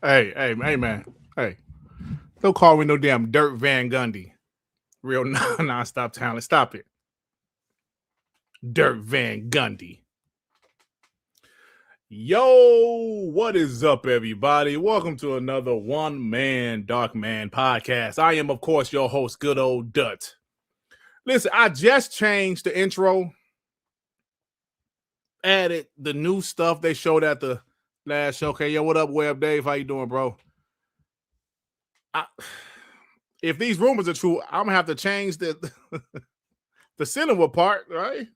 Hey, man. Hey, don't call me no damn Dirt Van Gundy. Real non-stop talent. Stop it. Dirt Van Gundy. Yo, what is up, everybody? Welcome to another One Man Dark Man podcast. I am, of course, your host, good old Dut. Listen, I just changed the intro, added the new stuff they showed at the last show. Okay, yo, what up, Web Dave? How you doing, bro? If these rumors are true, I'm gonna have to change the cinema part, right?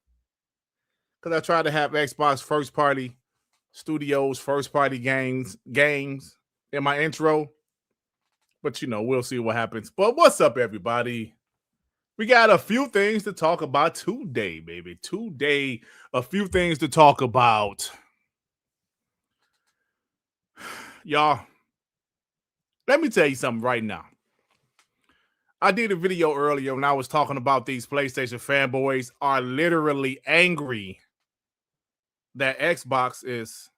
Because I tried to have Xbox first party studios, first party games in my intro. But we'll see what happens. But what's up, everybody? We got a few things to talk about today, baby. Today, a few things to talk about. Y'all, let me tell you something right now. I did a video earlier when I was talking about these PlayStation fanboys are literally angry that Xbox is,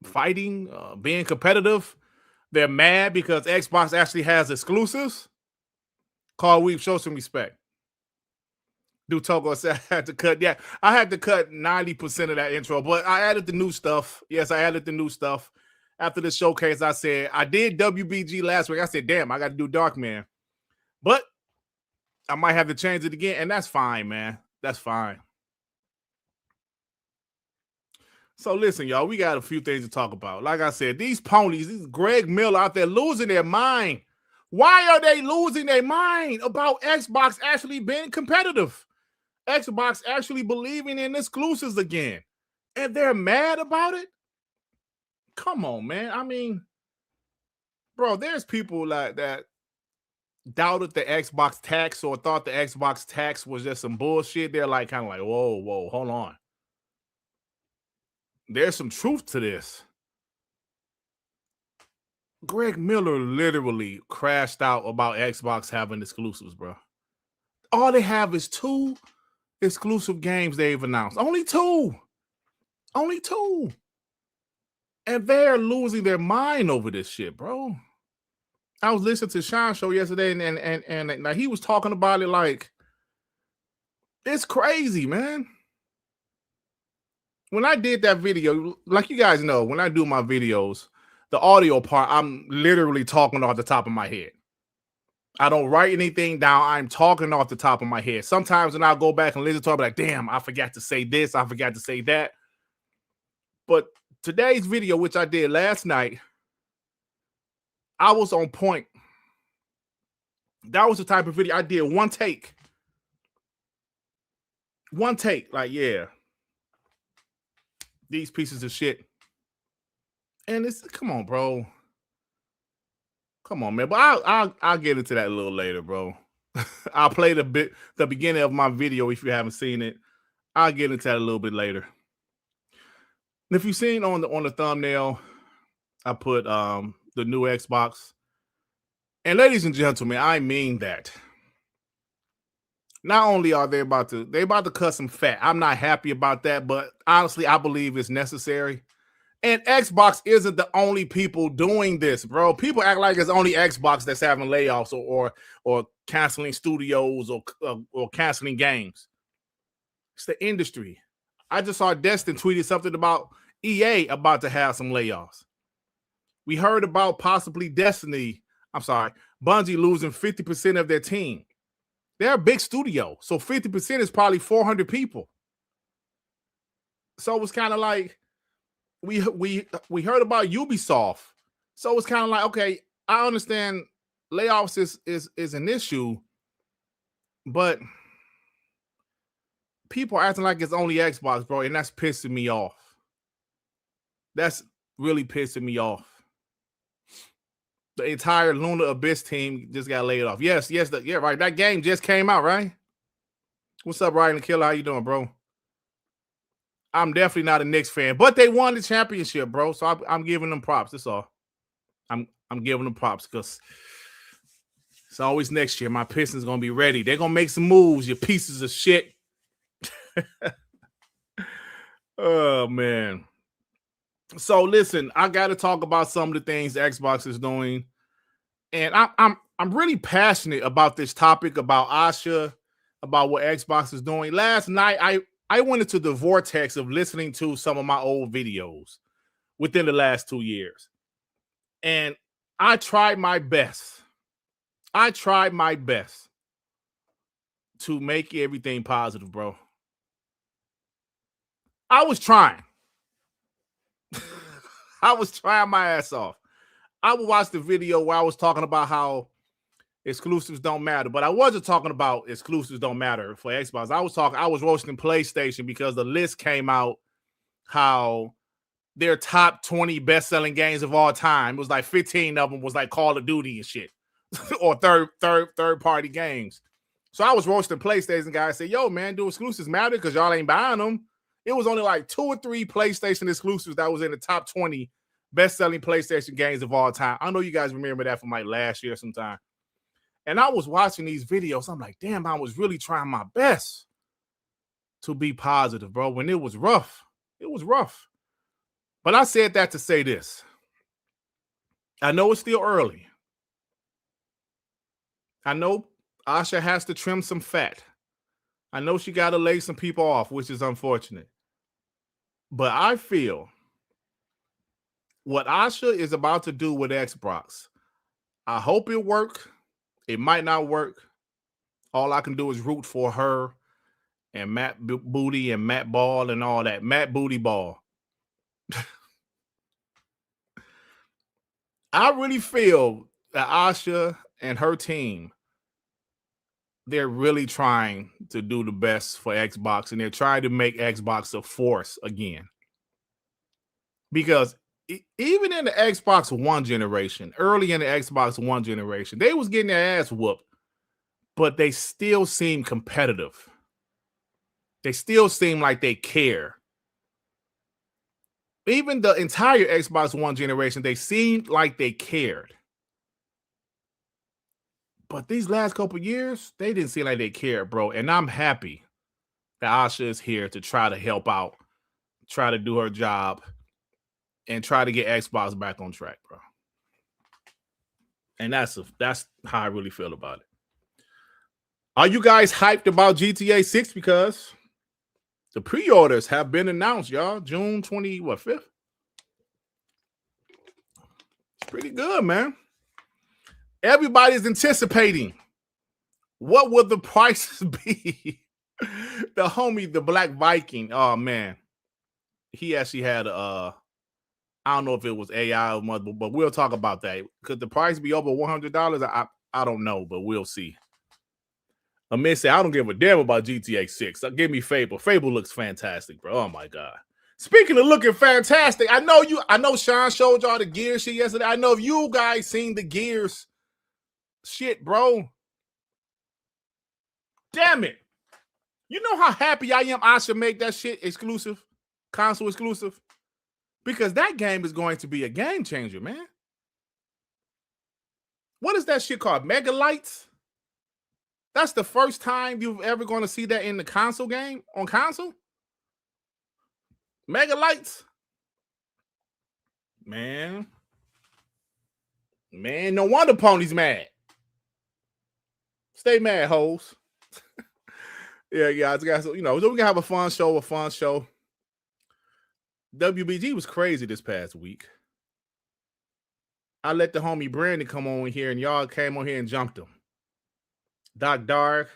fighting, being competitive. They're mad because Xbox actually has exclusives. Carl Weave, show some respect. Dutogo said I had to cut. Yeah, I had to cut 90% of that intro, but I added the new stuff. Yes, I added the new stuff. After the showcase, I said, I did WBG last week. I said, damn, I got to do Darkman. But I might have to change it again, and that's fine, man. That's fine. So listen, y'all, we got a few things to talk about. Like I said, these ponies, this Greg Miller out there losing their mind. Why are they losing their mind about Xbox actually being competitive? Xbox actually believing in exclusives again. And they're mad about it? Come on, man. I mean, bro, there's people like that doubted the Xbox tax or thought the Xbox tax was just some bullshit. They're like, kind of like, whoa, hold on. There's some truth to this. Greg Miller literally crashed out about Xbox having exclusives, bro. All they have is 2 exclusive games they've announced. Only 2. Only 2. And they're losing their mind over this shit, bro. I was listening to Sean's show yesterday, and he was talking about it like it's crazy, man. When I did that video, like you guys know, when I do my videos, the audio part, I'm literally talking off the top of my head. I don't write anything down. I'm talking off the top of my head. Sometimes when I go back and listen to it, I'm like, damn, I forgot to say this. I forgot to say that. But today's video, which I did last night, I was on point. That was the type of video I did one take. One take. Like, yeah. These pieces of shit. And it's, come on, bro. Come on, man. But I'll get into that a little later, bro. I'll play the beginning of my video if you haven't seen it. I'll get into that a little bit later. And if you've seen on the thumbnail, I put the new Xbox. And ladies and gentlemen, I mean that. Not only are they about to cut some fat. I'm not happy about that, but honestly, I believe it's necessary. And Xbox isn't the only people doing this, bro. People act like it's only Xbox that's having layoffs or canceling studios or canceling games. It's the industry. I just saw Destin tweeted something about EA about to have some layoffs. We heard about possibly Bungie losing 50% of their team. They're a big studio, so 50% is probably 400 people. So it was kind of like we heard about Ubisoft. So it's kind of like, okay, I understand layoffs is an issue, but people are acting like it's only Xbox, bro, and that's pissing me off. That's really pissing me off. The entire Lunar Abyss team just got laid off. Yes, right. That game just came out, right? What's up, Ryan the Killer? How you doing, bro? I'm definitely not a Knicks fan, but they won the championship, bro. So I'm giving them props. That's all. I'm giving them props because it's always next year. My Pistons gonna be ready. They're gonna make some moves. You pieces of shit. Oh man. So listen, I got to talk about some of the things Xbox is doing, and I'm really passionate about this topic about Asha, about what Xbox is doing. Last night, I went into the vortex of listening to some of my old videos within the last 2 years, and I tried my best. I tried my best to make everything positive, bro. I was trying. I was trying my ass off. I would watch the video where I was talking about how exclusives don't matter, but I wasn't talking about exclusives don't matter for Xbox. I was roasting PlayStation because the list came out how their top 20 best-selling games of all time. It was like 15 of them was like Call of Duty and shit. Or third-party games. So I was roasting PlayStation guys, say, yo, man, do exclusives matter? Because y'all ain't buying them. It was only like 2 or 3 PlayStation exclusives that was in the top 20 best-selling PlayStation games of all time. I know you guys remember that from like last year sometime. And I was watching these videos. I'm like, damn, I was really trying my best to be positive, bro. When it was rough, it was rough. But I said that to say this. I know it's still early. I know Asha has to trim some fat. I know she got to lay some people off, which is unfortunate. But I feel what Asha is about to do with Xbox, I hope it works. It might not work. All I can do is root for her and Matt Booty and Matt Ball and all that. Matt Booty Ball. I really feel that Asha and her team, they're really trying to do the best for Xbox, and they're trying to make Xbox a force again. Because even in the Xbox One generation, early in the Xbox One generation, they was getting their ass whooped, but they still seem competitive. They still seem like they care. Even the entire Xbox One generation, they seemed like they cared. But these last couple years, they didn't seem like they cared, bro. And I'm happy that Asha is here to try to help out, try to do her job, and try to get Xbox back on track, bro. And that's how I really feel about it. Are you guys hyped about GTA 6? Because the pre-orders have been announced, y'all. June 5th? It's pretty good, man. Everybody's anticipating. What will the prices be? The homie, the Black Viking. Oh, man. He actually had I don't know if it was AI or mother, but we'll talk about that. Could the price be over $100? I don't know, but we'll see. Amir said, I don't give a damn about GTA 6. Give me Fable. Fable looks fantastic, bro. Oh my God. Speaking of looking fantastic, I know Sean showed y'all the Gears shit yesterday. I know if you guys seen the Gears shit, bro. Damn it. You know how happy I am I should make that shit exclusive, console exclusive? Because that game is going to be a game changer, man. What is that shit called? Megalights? That's the first time you've ever going to see that in the console game, on console? Megalights? Man, no wonder Pony's mad. Stay mad, hoes. Yeah, guys, so we can have a fun show. WBG was crazy this past week. I let the homie Brandon come on here, and y'all came on here and jumped him. Doc Dark,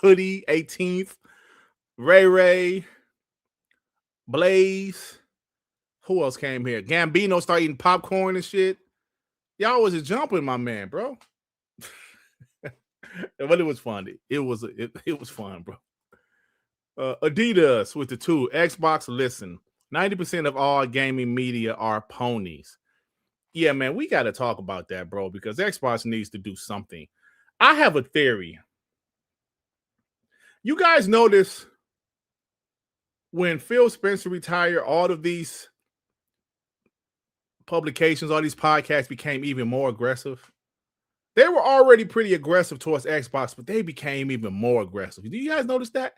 Hoodie, 18th, Ray, Blaze. Who else came here? Gambino started eating popcorn and shit. Y'all was just jumping my man, bro. But it was fun. It was fun, bro. Adidas with the 2. Xbox, listen. 90% of all gaming media are ponies. Yeah, man, we got to talk about that, bro, because Xbox needs to do something. I have a theory. You guys notice when Phil Spencer retired, all of these publications, all these podcasts became even more aggressive. They were already pretty aggressive towards Xbox, but they became even more aggressive. Do you guys notice that?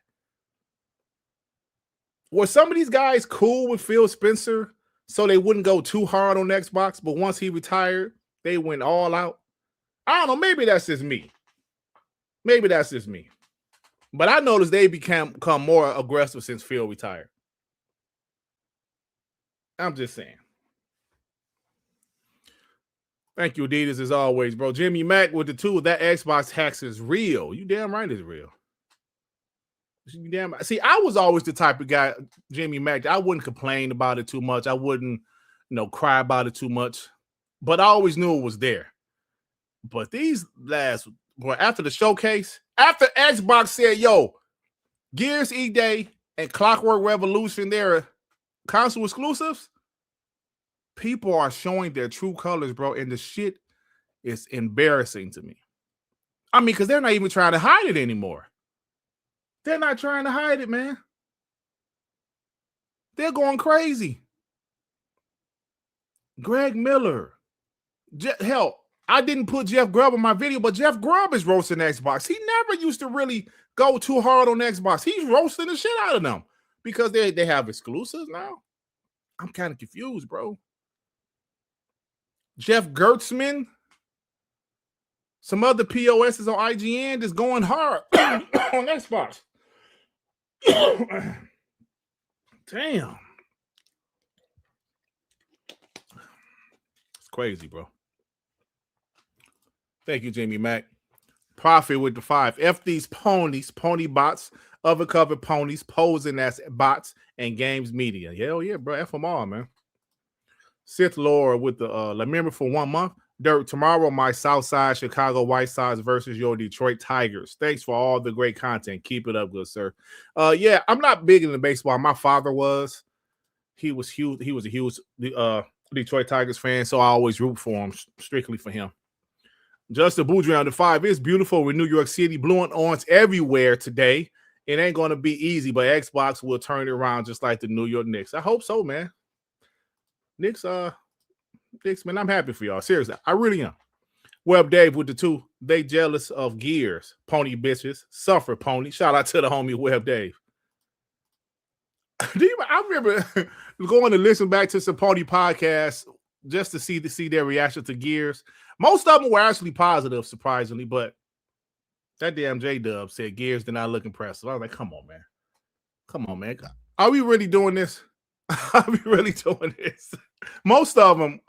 Were some of these guys cool with Phil Spencer so they wouldn't go too hard on Xbox. But once he retired, they went all out. I don't know. Maybe that's just me. Maybe that's just me. But I noticed they become more aggressive since Phil retired. I'm just saying. Thank you, Adidas, as always, bro. Jimmy Mack with the 2. That Xbox hacks is real. You damn right it's real. See, I was always the type of guy, Jimmy Mack, I wouldn't complain about it too much. I wouldn't, cry about it too much. But I always knew it was there. But these last, boy, after the showcase, after Xbox said, yo, Gears E-Day and Clockwork Revolution, they're console exclusives, people are showing their true colors, bro, and the shit is embarrassing to me. I mean, because they're not even trying to hide it anymore. They're not trying to hide it, man. They're going crazy. Greg Miller. Hell, I didn't put Jeff Grubb in my video, but Jeff Grubb is roasting Xbox. He never used to really go too hard on Xbox. He's roasting the shit out of them because they have exclusives now. I'm kind of confused, bro. Jeff Gertzman, some other POSs on IGN is going hard on Xbox. Damn. It's crazy, bro. Thank you, Jamie Mack. Profit with the 5. F these ponies, pony bots, other covered ponies, posing as bots and games media. Hell yeah, bro. F them all, man. Sith Laura with the remember for 1 month. Dirt, tomorrow, my Southside Chicago White Sox versus your Detroit Tigers. Thanks for all the great content. Keep it up, good sir. Yeah, I'm not big into baseball. My father was. He was huge. He was a huge Detroit Tigers fan, so I always root for him, strictly for him. Justin Boudreaux, the 5 is beautiful with New York City. Blue and orange everywhere today. It ain't going to be easy, but Xbox will turn it around just like the New York Knicks. I hope so, man. Knicks, man, I'm happy for y'all. Seriously, I really am. Web Dave with the 2. They jealous of Gears. Pony bitches. Suffer pony. Shout out to the homie Web Dave. I remember going to listen back to some pony podcasts just to see their reaction to Gears. Most of them were actually positive, surprisingly, but that damn J-Dub said Gears did not look impressive. I was like, come on, man. Come on, man. Are we really doing this? Are we really doing this? Most of them,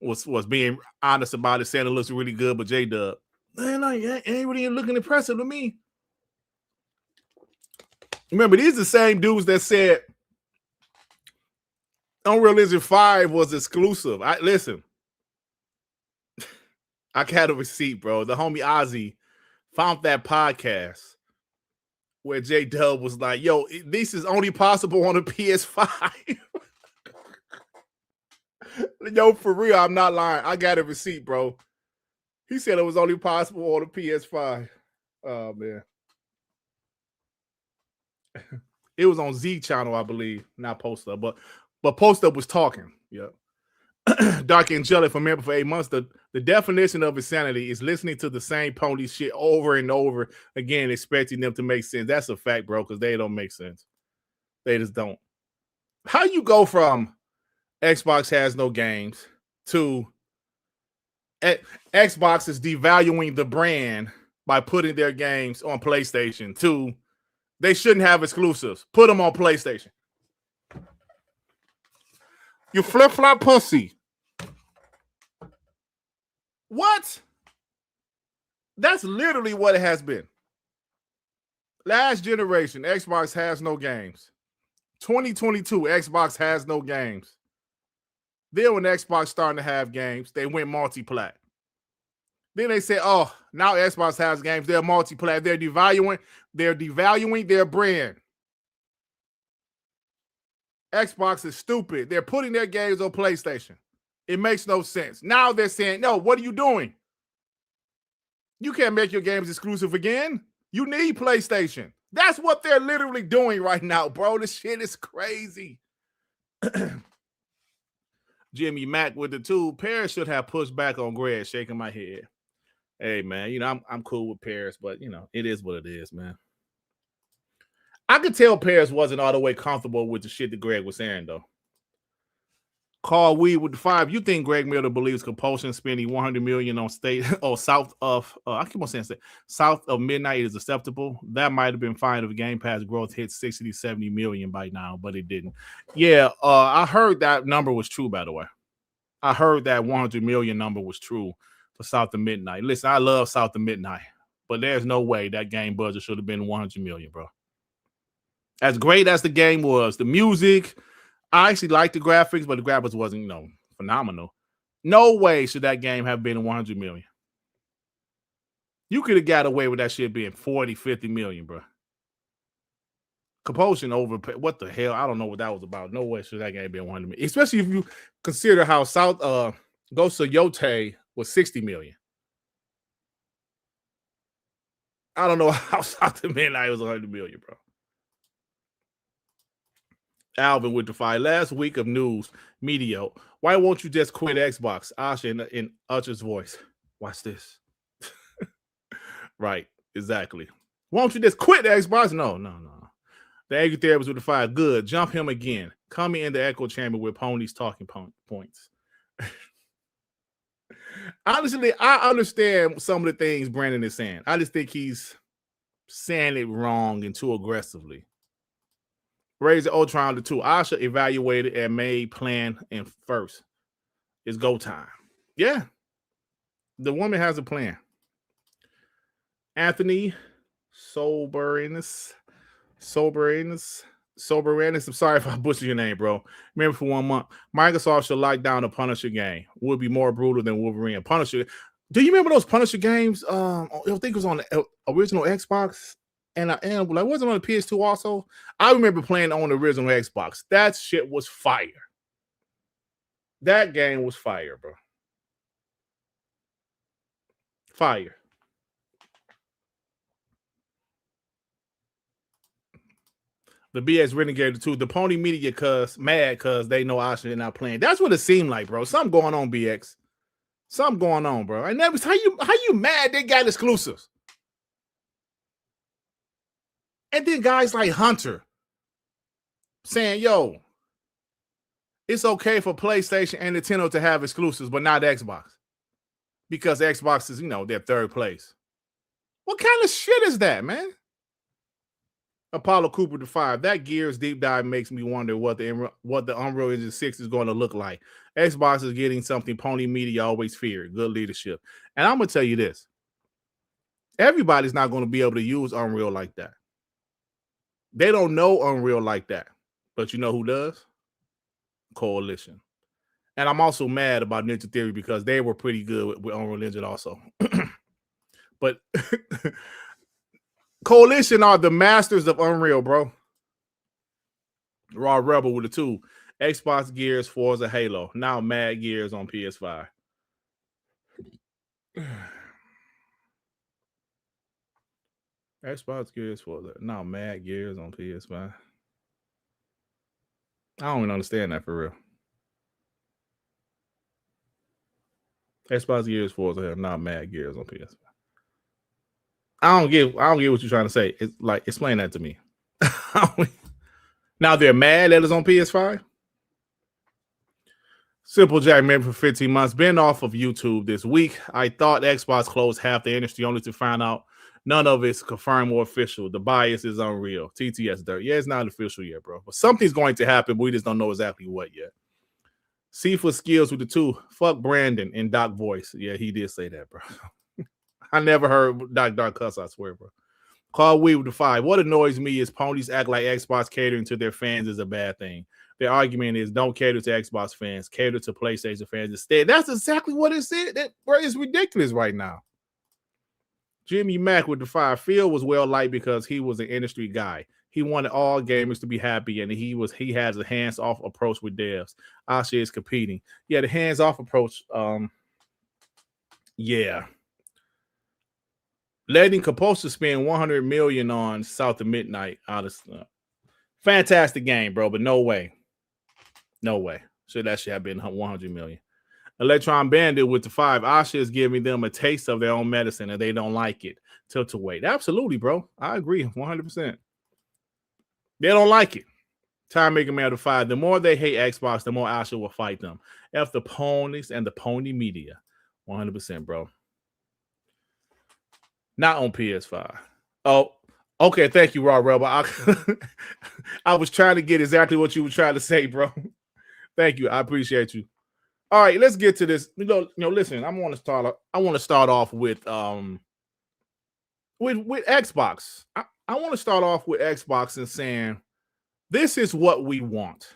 was being honest about it, saying it looks really good, but J-Dub, man, it ain't really looking impressive to me. Remember, these are the same dudes that said Unreal Engine 5 was exclusive. Listen, I got a receipt, bro. The homie Ozzy found that podcast where J-Dub was like, yo, this is only possible on a PS5. Yo, for real, I'm not lying. I got a receipt, bro. He said it was only possible on a PS5. Oh, man. It was on Z channel, I believe, not Post Up, but Post Up was talking. Yeah. Dark Angelic from Member for 8 months. The definition of insanity is listening to the same pony shit over and over again, expecting them to make sense. That's a fact, bro, because they don't make sense. They just don't. How you go from Xbox has no games to Xbox is devaluing the brand by putting their games on PlayStation to they shouldn't have exclusives. Put them on PlayStation. You flip-flop pussy. What? That's literally what it has been. Last generation, Xbox has no games. 2022, Xbox has no games. Then when Xbox starting to have games, they went multi-plat. Then they said, oh, now Xbox has games. They're multi-plat. They're devaluing their brand. Xbox is stupid. They're putting their games on PlayStation. It makes no sense. Now they're saying, no, what are you doing? You can't make your games exclusive again. You need PlayStation. That's what they're literally doing right now, bro. This shit is crazy. Jimmy Mack with the 2. Paris should have pushed back on Greg, shaking my head. Hey, man, I'm cool with Paris, but, it is what it is, man. I could tell Paris wasn't all the way comfortable with the shit that Greg was saying, though. Call Weed with the 5. You think Greg Miller believes compulsion spending $100 million on state or south of I keep on saying state, south of midnight is acceptable? That might have been fine if Game Pass growth hit 60 to 70 million by now, but it didn't. Yeah, I heard that number was true, by the way. I heard that 100 million number was true for South of Midnight. Listen, I love South of Midnight, but there's no way that game budget should have been 100 million, bro. As great as the game was, the music, I actually liked the graphics, but the graphics wasn't, phenomenal. No way should that game have been 100 million. You could have got away with that shit being 40, 50 million, bro. Compulsion over, what the hell? I don't know what that was about. No way should that game be 100 million. Especially if you consider how South Ghost of Yote was 60 million. I don't know how South of Midnight was 100 million, bro. Alvin with the 5. Last week of news, media. Why won't you just quit Xbox? Asha in Usher's voice. Watch this. Right, exactly. Won't you just quit Xbox? No. The angry therapist with the 5. Good. Jump him again. Come in the echo chamber with ponies talking points. Honestly, I understand some of the things Brandon is saying. I just think he's saying it wrong and too aggressively. Raise the Ultron to 2. Asha evaluated and made plan in first. It's go time. Yeah. The woman has a plan. Anthony Soberinus. I'm sorry if I butchered your name, bro. Remember, for 1 month, Microsoft should lock down the Punisher game. Would be more brutal than Wolverine and Punisher. Do you remember those Punisher games? I think it was on the original Xbox. And like, wasn't on the PS2 also? I remember playing on the original Xbox. That shit was fire. That game was fire, bro. Fire. The BS Renegade 2. The Pony Media mad because they know Asha not playing. That's what it seemed like, bro. Something going on, BX. Something going on, bro. And that was how you mad they got exclusives. And then guys like Hunter saying, yo, it's okay for PlayStation and Nintendo to have exclusives, but not Xbox. Because Xbox is, their third place. What kind of shit is that, man? Apollo Cooper the 5. That Gears deep dive makes me wonder what the Unreal Engine 6 is going to look like. Xbox is getting something Pony Media always feared. Good leadership. And I'm going to tell you this. Everybody's not going to be able to use Unreal like that. They don't know Unreal like that. But you know who does? Coalition. And I'm also mad about Ninja Theory because they were pretty good with Unreal Engine also. But Coalition are the masters of Unreal, bro. Raw Rebel with the 2. Xbox Gears, Forza, Halo. Now Mad Gears on PS5. Xbox Gears, Forza. Now Mad Gears on PS5. I don't even understand that for real. Xbox Gears, Forza, not Mad Gears on PS5. I don't get what you're trying to say. It's like, explain that to me. Now they're mad that it's on PS5? Simple Jack member for 15 months. Been off of YouTube this week. I thought Xbox closed half the industry only to find out none of it's confirmed or official. The bias is unreal. TTS Dirt. Yeah, it's not official yet, bro. But something's going to happen. But we just don't know exactly what yet. C for skills with the 2. Fuck Brandon in Doc voice. Yeah, he did say that, bro. I never heard Doc cuss, I swear, bro. Call Weed with the 5. What annoys me is ponies act like Xbox catering to their fans is a bad thing. Their argument is don't cater to Xbox fans, cater to PlayStation fans instead. That's exactly what it said. That is ridiculous right now. Jimmy Mack with the 5. Phil was well liked because he was an industry guy. He wanted all gamers to be happy, and he has a hands-off approach with devs. Asha is competing. Yeah, the hands-off approach. Yeah. Letting Compulsion spend $100 million on South of Midnight out of stuff. Fantastic game, bro, but no way. No way. So that should have been $100 million. Electron Bandit with the 5. Asha is giving them a taste of their own medicine and they don't like it. Tilt away. Absolutely, bro. I agree 100%. They don't like it. Time Maker Man of 5. The more they hate Xbox, the more Asha will fight them. F the ponies and the pony media. 100%, bro. Not on PS5. Oh, okay. Thank you, Raw Rebel. I was trying to get exactly what you were trying to say, bro. Thank you. I appreciate you. All right, let's get to this. Listen, I want to start off with Xbox. I want to start off with Xbox and saying this is what we want.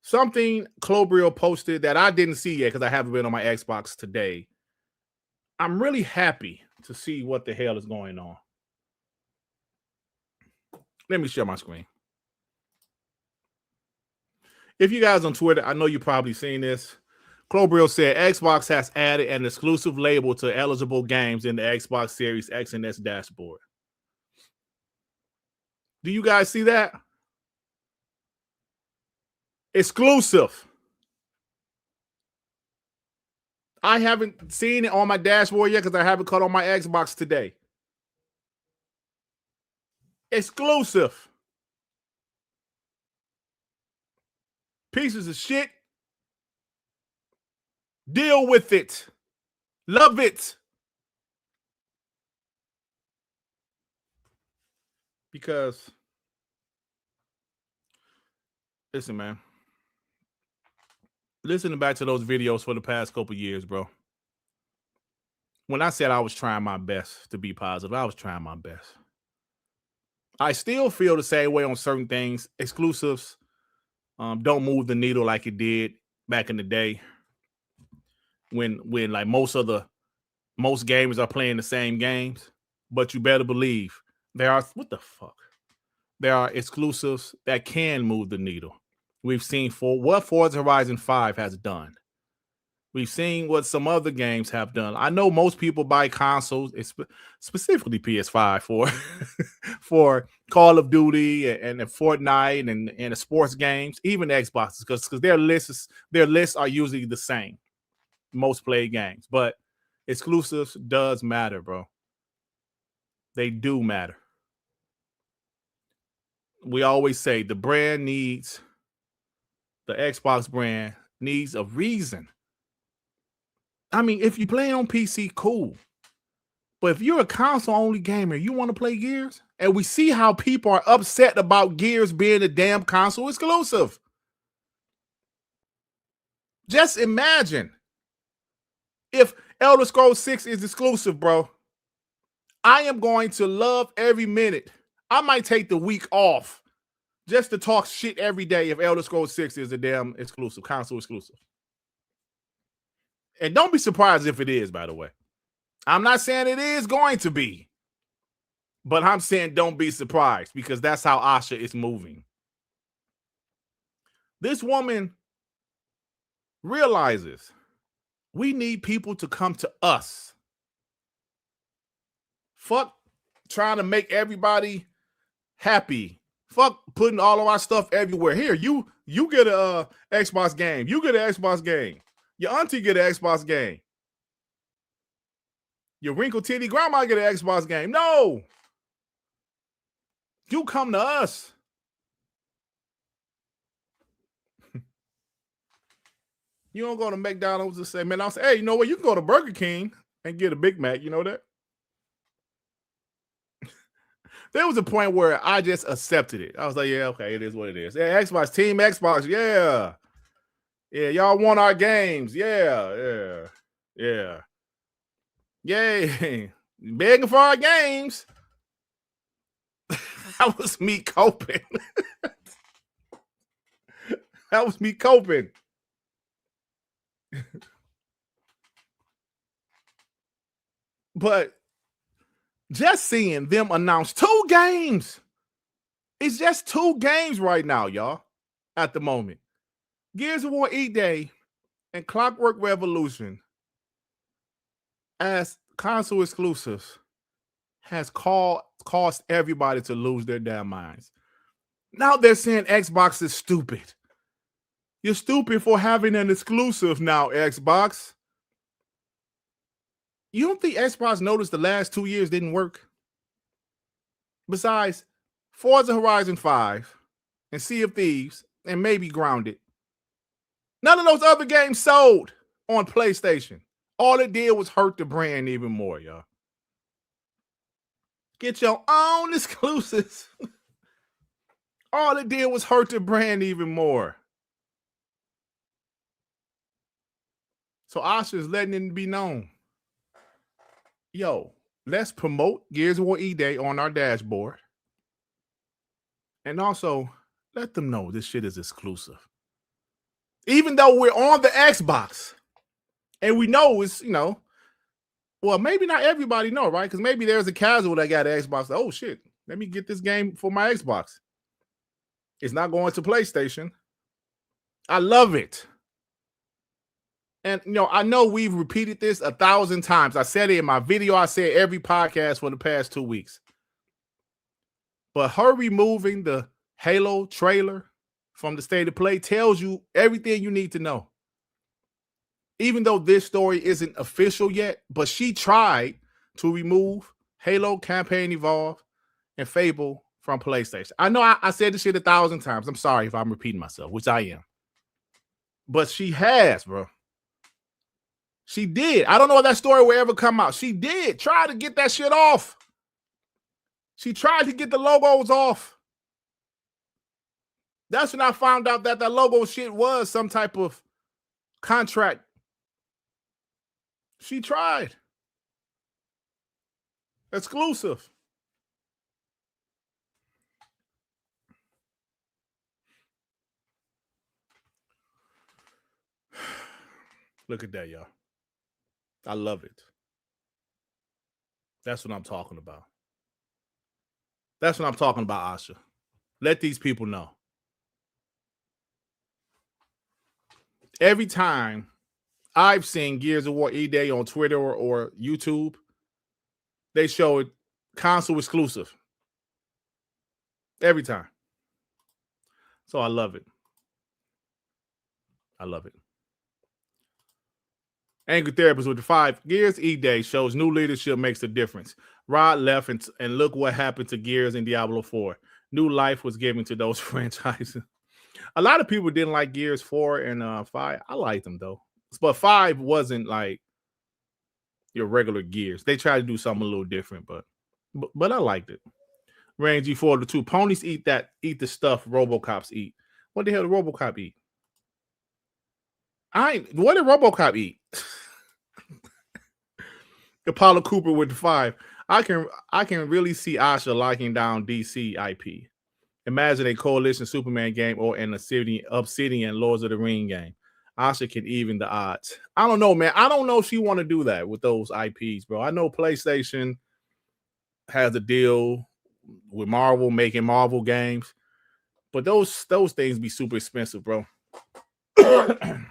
Something Clobrio posted that I didn't see yet because I haven't been on my Xbox today. I'm really happy to see what the hell is going on. Let me share my screen. If you guys on Twitter, I know you've probably seen this. Clobrio said Xbox has added an exclusive label to eligible games in the Xbox Series X and S dashboard. Do you guys see that? Exclusive. I haven't seen it on my dashboard yet because I haven't cut on my Xbox today. Exclusive. Pieces of shit. Deal with it. Love it. Because, listen, man. Listening back to those videos for the past couple years, bro. When I said I was trying my best to be positive, I was trying my best. I still feel the same way on certain things. Exclusives don't move the needle like it did back in the day. When like most gamers are playing the same games, but you better believe there are exclusives that can move the needle. We've seen what Forza Horizon 5 has done. We've seen what some other games have done. I know most people buy consoles, specifically PS5 for Call of Duty and Fortnite and the sports games, even Xboxes, because their lists are usually the same. Most played games, but exclusives does matter, bro. They do matter. We always say the Xbox brand needs a reason. I mean, if you play on PC, cool. But if you're a console-only gamer, you want to play Gears? And we see how people are upset about Gears being a damn console exclusive. Just imagine if Elder Scrolls 6 is exclusive, bro. I am going to love every minute. I might take the week off just to talk shit every day if Elder Scrolls 6 is a damn exclusive, console exclusive. And don't be surprised if it is, by the way. I'm not saying it is going to be, but I'm saying don't be surprised because that's how Asha is moving. This woman realizes we need people to come to us. Fuck trying to make everybody happy. Fuck putting all of our stuff everywhere. Here, you get a Xbox game. You get an Xbox game. Your auntie get an Xbox game. Your wrinkled titty grandma get an Xbox game. No. You come to us. You don't go to McDonald's and say, man, I'll say, hey, you know what? You can go to Burger King and get a Big Mac. You know that? There was a point where I just accepted it. I was like, yeah, okay, it is what it is. Yeah, Xbox, Team Xbox, yeah. Yeah, y'all want our games. Yeah. Yay. Begging for our games. That was me coping. That was me coping. But just seeing them announce 2 games. It's just 2 games right now, y'all, at the moment. Gears of War E-Day and Clockwork Revolution as console exclusives has caused everybody to lose their damn minds. Now they're saying Xbox is stupid. You're stupid for having an exclusive now, Xbox. You don't think Xbox noticed the last 2 years didn't work? Besides, Forza Horizon 5 and Sea of Thieves and maybe Grounded. None of those other games sold on PlayStation. All it did was hurt the brand even more, y'all. Get your own exclusives. All it did was hurt the brand even more. So Asha is letting it be known. Yo, let's promote Gears of War E-Day on our dashboard. And also, let them know this shit is exclusive. Even though we're on the Xbox, and we know it's, well, maybe not everybody know, right? Because maybe there's a casual that got an Xbox. Oh, shit, let me get this game for my Xbox. It's not going to PlayStation. I love it. And, I know we've repeated this 1,000 times. I said it in my video. I said every podcast for the past 2 weeks. But her removing the Halo trailer from the State of Play tells you everything you need to know. Even though this story isn't official yet, but she tried to remove Halo Campaign Evolved and Fable from PlayStation. I know I said this shit 1,000 times. I'm sorry if I'm repeating myself, which I am. But she has, bro. She did. I don't know if that story will ever come out. She did try to get that shit off. She tried to get the logos off. That's when I found out that logo shit was some type of contract. She tried. Exclusive. Look at that, y'all. I love it. That's what I'm talking about. That's what I'm talking about, Asha. Let these people know. Every time I've seen Gears of War E-Day on Twitter or YouTube, they show it console exclusive. Every time. So I love it. I love it. Angry Therapist with the 5. Gears E-Day shows new leadership makes a difference. Rod left and look what happened to Gears and Diablo 4. New life was given to those franchises. A lot of people didn't like Gears 4 and 5. I liked them though. But 5 wasn't like your regular Gears. They tried to do something a little different, but I liked it. Range G4 to 2. Ponies eat the stuff RoboCops eat. What the hell did RoboCop eat? What did RoboCop eat? Apollo Cooper with the 5. I can really see Asha locking down DC IP. Imagine a Coalition Superman game or an Obsidian Lords of the Ring game. Asha can even the odds. I don't know, man. I don't know if she want to do that with those IPs, bro. I know PlayStation has a deal with Marvel making Marvel games, but those things be super expensive, bro. And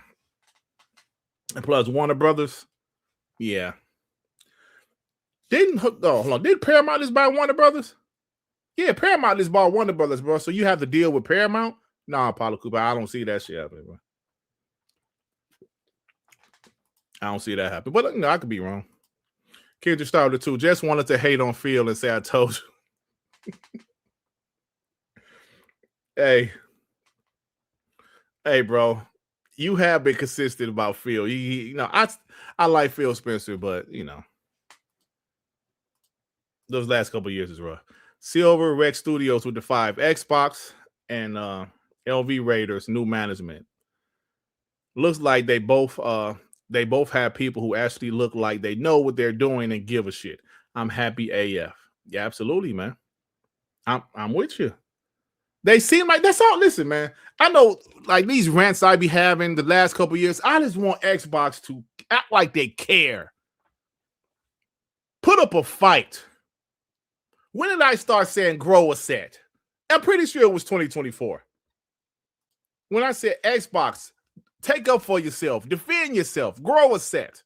plus Warner Brothers, yeah. Did Paramount just buy Warner Brothers? Yeah, Paramount just bought Warner Brothers, bro. So you have to deal with Paramount? Nah, Apollo Cooper, I don't see that shit happening, bro. I don't see that happen. But I could be wrong. Kendra started too. Just wanted to hate on Phil and say I told you. Hey, bro. You have been consistent about Phil. I like Phil Spencer, but those last couple of years is rough. Silver Rex Studios with the 5. Xbox and LV Raiders new management. Looks like they both have people who actually look like they know what they're doing and give a shit. I'm happy AF. Yeah, absolutely, man. I'm with you. They seem like that's all. Listen, man. I know like these rants I be having the last couple of years. I just want Xbox to act like they care. Put up a fight. When did I start saying grow a set? I'm pretty sure it was 2024. When I said Xbox, take up for yourself, defend yourself, grow a set.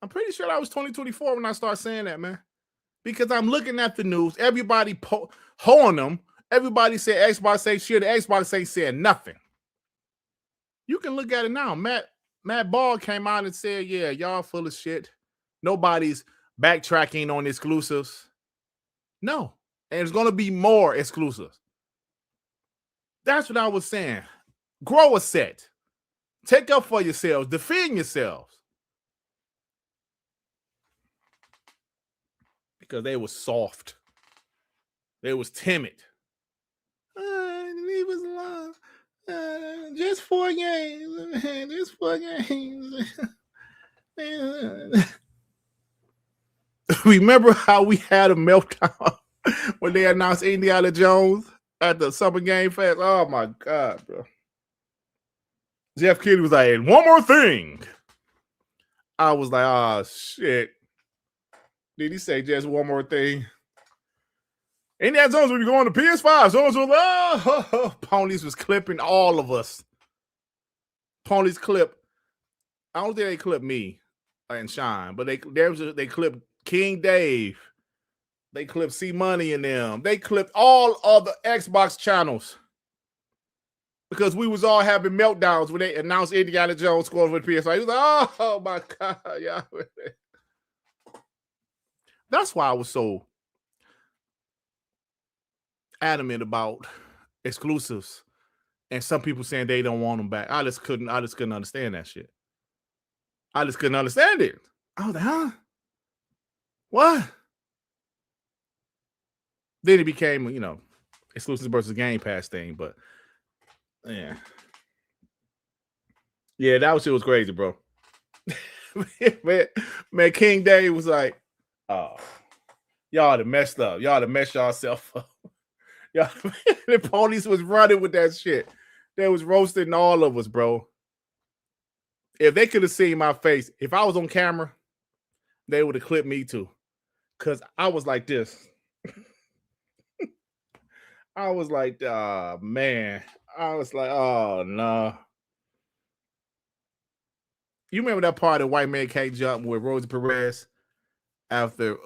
I'm pretty sure that was 2024 when I started saying that, man. Because I'm looking at the news, everybody hoeing them. Everybody said Xbox say shit, the Xbox ain't saying nothing. You can look at it now. Matt Ball came out and said, yeah, y'all full of shit. Nobody's backtracking on exclusives. No. And there's going to be more exclusives. That's what I was saying. Grow a set. Take up for yourselves. Defend yourselves. Because they were soft. They was timid. Leave us alone. Just 4 games. Just 4 games. Remember how we had a meltdown when they announced Indiana Jones at the Summer Game Fest? Oh my God, bro. Jeff Kidd was like, one more thing. I was like, oh shit. Did he say just one more thing? Indiana Jones will be going to PS5. So Ponies was clipping all of us. Ponies clip. I don't think they clipped me and Shine, but they clipped King Dave. They clipped C Money and them. They clipped all of the Xbox channels because we was all having meltdowns when they announced Indiana Jones scored for the PS5. He was like, oh my God, yeah. That's why I was so adamant about exclusives and some people saying they don't want them back. I just couldn't understand that shit. I just couldn't understand it. I was like, huh? What? Then it became, exclusive versus Gamepass thing, but yeah. Yeah, that shit was crazy, bro. man, King Dave was like, oh, y'all done messed up. Y'all done messed yourself up. Y'all, the police was running with that shit. They was roasting all of us, bro. If they could have seen my face, if I was on camera, they would have clipped me too. Because I was like this. I was like, man. I was like, oh, no. You remember that part of White Man Can't Jump with Rosie Perez after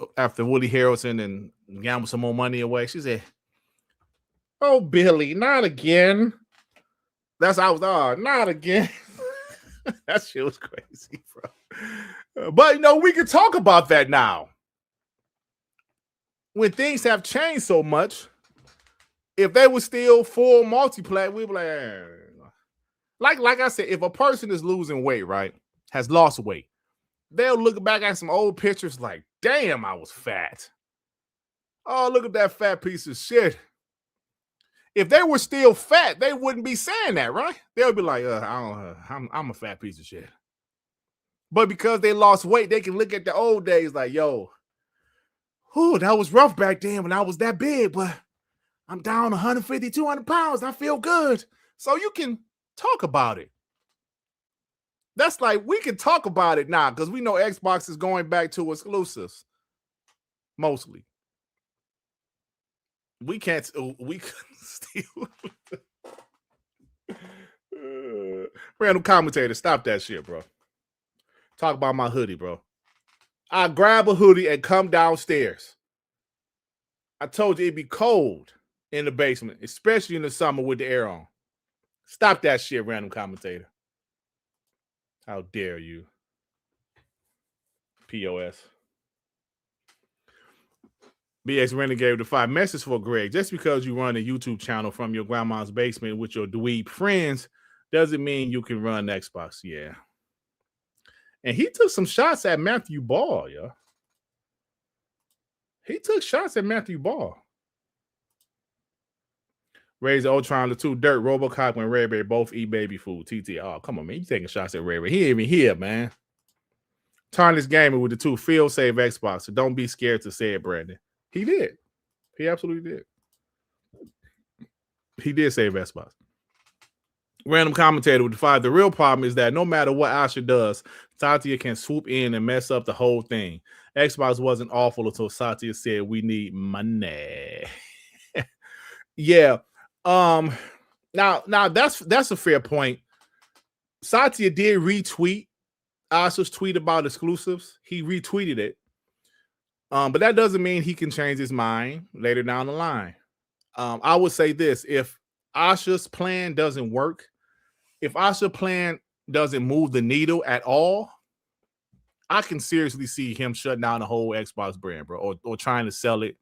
Woody Harrelson and gambled some more money away? She said, oh, Billy, not again. That's how I was, not again. That shit was crazy, bro. But, we can talk about that now. When things have changed so much, if they were still full multiplayer, we'd be like I said, if a person is losing weight, right, has lost weight, they'll look back at some old pictures like, damn, I was fat. Oh, look at that fat piece of shit. If they were still fat, they wouldn't be saying that, right? They'll be like, I'm a fat piece of shit. But because they lost weight, they can look at the old days like, yo, that was rough back then when I was that big, but I'm down 150, 200 pounds. I feel good. So you can talk about it. That's like, we can talk about it now because we know Xbox is going back to exclusives. Mostly. We can still. Random commentator, stop that shit, bro. Talk about my hoodie, bro. I grab a hoodie and come downstairs. I told you it'd be cold in the basement, especially in the summer with the air on. Stop that shit, random commentator. How dare you? POS. BX Renegade with the 5 message for Greg. Just because you run a YouTube channel from your grandma's basement with your dweeb friends doesn't mean you can run Xbox. Yeah. And he took some shots at Matthew Ball, yeah. He took shots at Matthew Ball. Raise Ultron, the 2 Dirt, Robocop, and Red Bear both eat baby food. TT. Oh, come on, man. You taking shots at Red Bear. He ain't even here, man. Tarnish Gamer with the 2 Phil save Xbox. So don't be scared to say it, Brandon. He did. He absolutely did. He did save Xbox. Random commentator with the 5. The real problem is that no matter what Asha does, Satya can swoop in and mess up the whole thing. Xbox wasn't awful until Satya said we need money. Yeah. Now that's a fair point. Satya did retweet Asha's tweet about exclusives. He retweeted it. But that doesn't mean he can change his mind later down the line. I would say this: if Asha's plan doesn't work, if Asha's plan doesn't move the needle at all, I can seriously see him shutting down the whole Xbox brand, bro, or trying to sell it.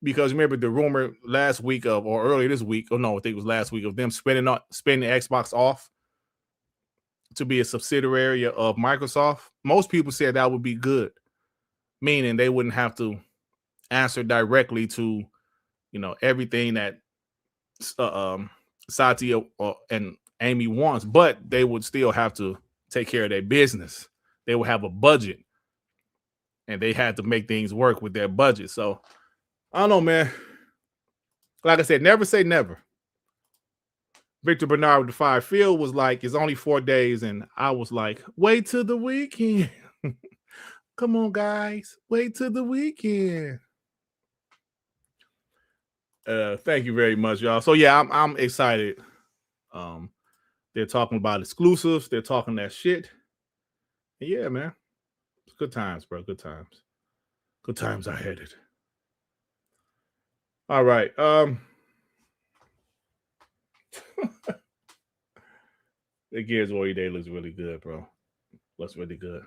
because remember the rumor last week of, or earlier this week, or no, I think it was last week, of them spinning Xbox off to be a subsidiary of Microsoft. Most people said that would be good, meaning they wouldn't have to answer directly to, everything that Satya and Amy wants, but they would still have to take care of their business. They would have a budget, and they had to make things work with their budget. So I don't know, man. Like I said, never say never. Victor Bernard with the Fire Field was like, it's only 4 days, and I was like, wait till the weekend. Come on, guys, wait till the weekend. Thank you very much, y'all. So yeah, I'm excited. They're talking about exclusives. They're talking that shit. And yeah, man, it's good times, bro. Good times. Good times are headed. All right. The Gears of War Day looks really good, bro. Looks really good.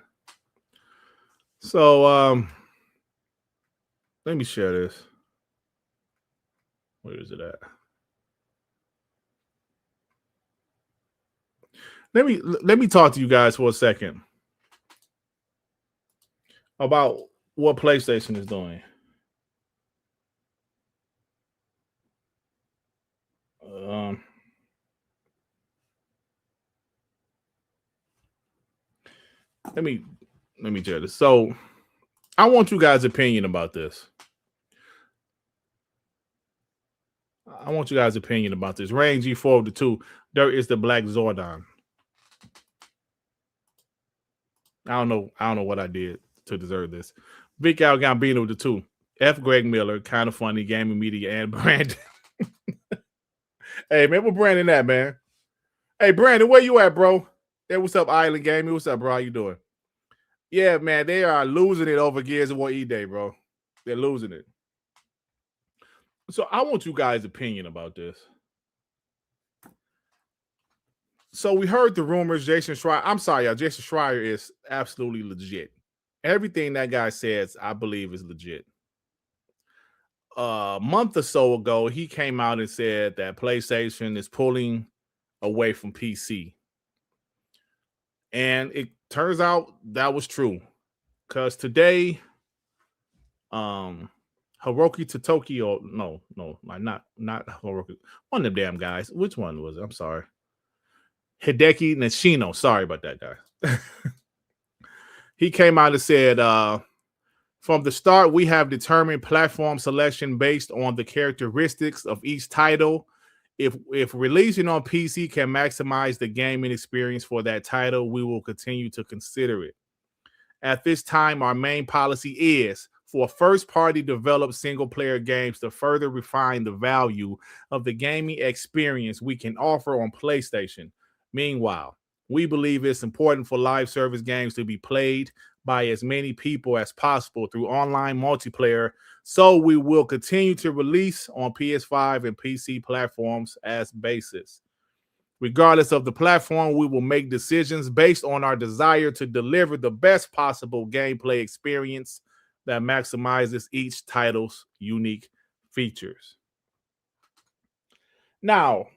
So let me share this. Where is it at? Let me talk to you guys for a second about what PlayStation is doing. Let me share this. So I want you guys' opinion about this. Rain G4 of the 2. Dirt is the Black Zordon. I don't know what I did to deserve this. Vic Al Gambino of the 2. F. Greg Miller, kind of funny, gaming media, and Brandon. Hey, man, where Brandon at, man? Hey, Brandon, where you at, bro? Hey, what's up, Island Gaming? What's up, bro? How you doing? Yeah, man, they are losing it over Gears of War E-Day, bro. They're losing it. So I want you guys' opinion about this. So we heard the rumors. Jason Schreier. I'm sorry, y'all. Jason Schreier is absolutely legit. Everything that guy says, I believe, is legit. A month or so ago, he came out and said that PlayStation is pulling away from PC. And it turns out that was true. Because today, Hiroki Totoki, or no, not Hiroki. One of them damn guys. Which one was it? I'm sorry. Hideki Nishino. Sorry about that guy. He came out and said, from the start, we have determined platform selection based on the characteristics of each title. If releasing on PC can maximize the gaming experience for that title, we will continue to consider it. At this time, our main policy is for first-party developed single-player games to further refine the value of the gaming experience we can offer on PlayStation. Meanwhile, we believe it's important for live service games to be played by as many people as possible through online multiplayer, so we will continue to release on PS5 and PC platforms as basis. Regardless of the platform, we will make decisions based on our desire to deliver the best possible gameplay experience that maximizes each title's unique features. Now,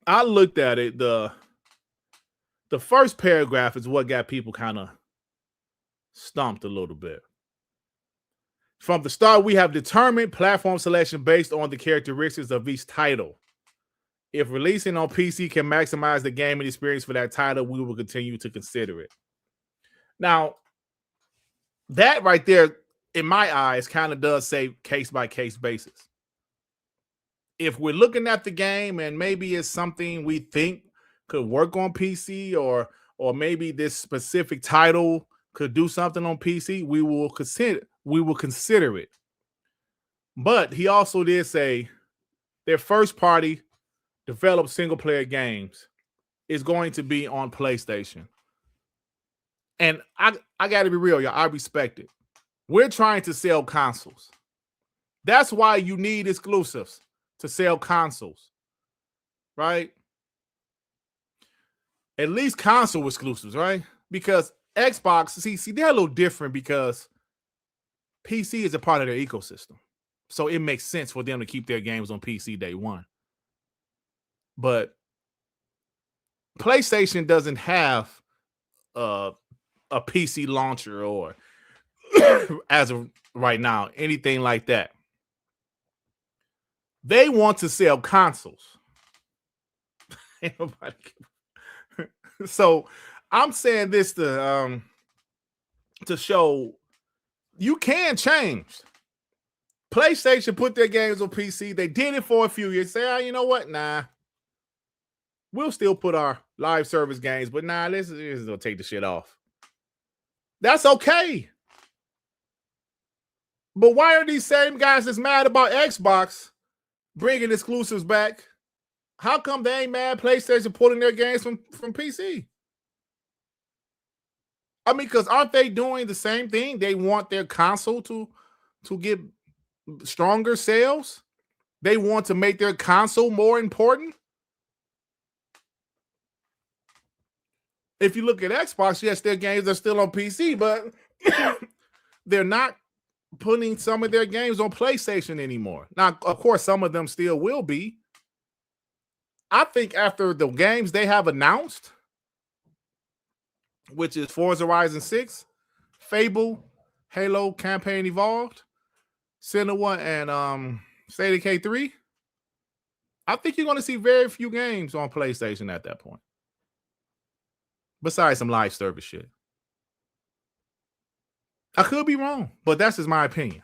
I looked at it. The first paragraph is what got people kind of stumped a little bit. From the start, we have determined platform selection based on the characteristics of each title. If releasing on PC can maximize the gaming experience for that title, we will continue to consider it. Now, that right there, in my eyes, kind of does say case-by-case basis. If we're looking at the game and maybe it's something we think could work on PC, or maybe this specific title could do something on PC, we will consider it. But he also did say their first party developed single player games is going to be on PlayStation. And I got to be real, y'all. I respect it. We're trying to sell consoles. That's why you need exclusives, to sell consoles, right? At least console exclusives, right? Because Xbox, see, they're a little different because PC is a part of their ecosystem. So it makes sense for them to keep their games on PC day one. But PlayStation doesn't have a PC launcher or as of right now, anything like that. They want to sell consoles. So I'm saying this to show you can change. PlayStation put their games on PC. They did it for a few years. Say, oh, you know what? Nah. We'll still put our live service games, but nah, let's gonna take the shit off. That's okay. But why are these same guys that's mad about Xbox bringing exclusives back? How come they ain't mad PlayStation pulling their games from PC? I mean, because aren't they doing the same thing? They want their console to get stronger sales. They want to make their console more important. If you look at Xbox, yes, their games are still on PC, but they're not putting some of their games on PlayStation anymore. Now, of course, some of them still will be. I think after the games they have announced, which is Forza Horizon 6, Fable, Halo Campaign Evolved, Senua, and State of Decay 3, I think you're going to see very few games on PlayStation at that point. Besides some live service shit. I could be wrong, but that's just my opinion.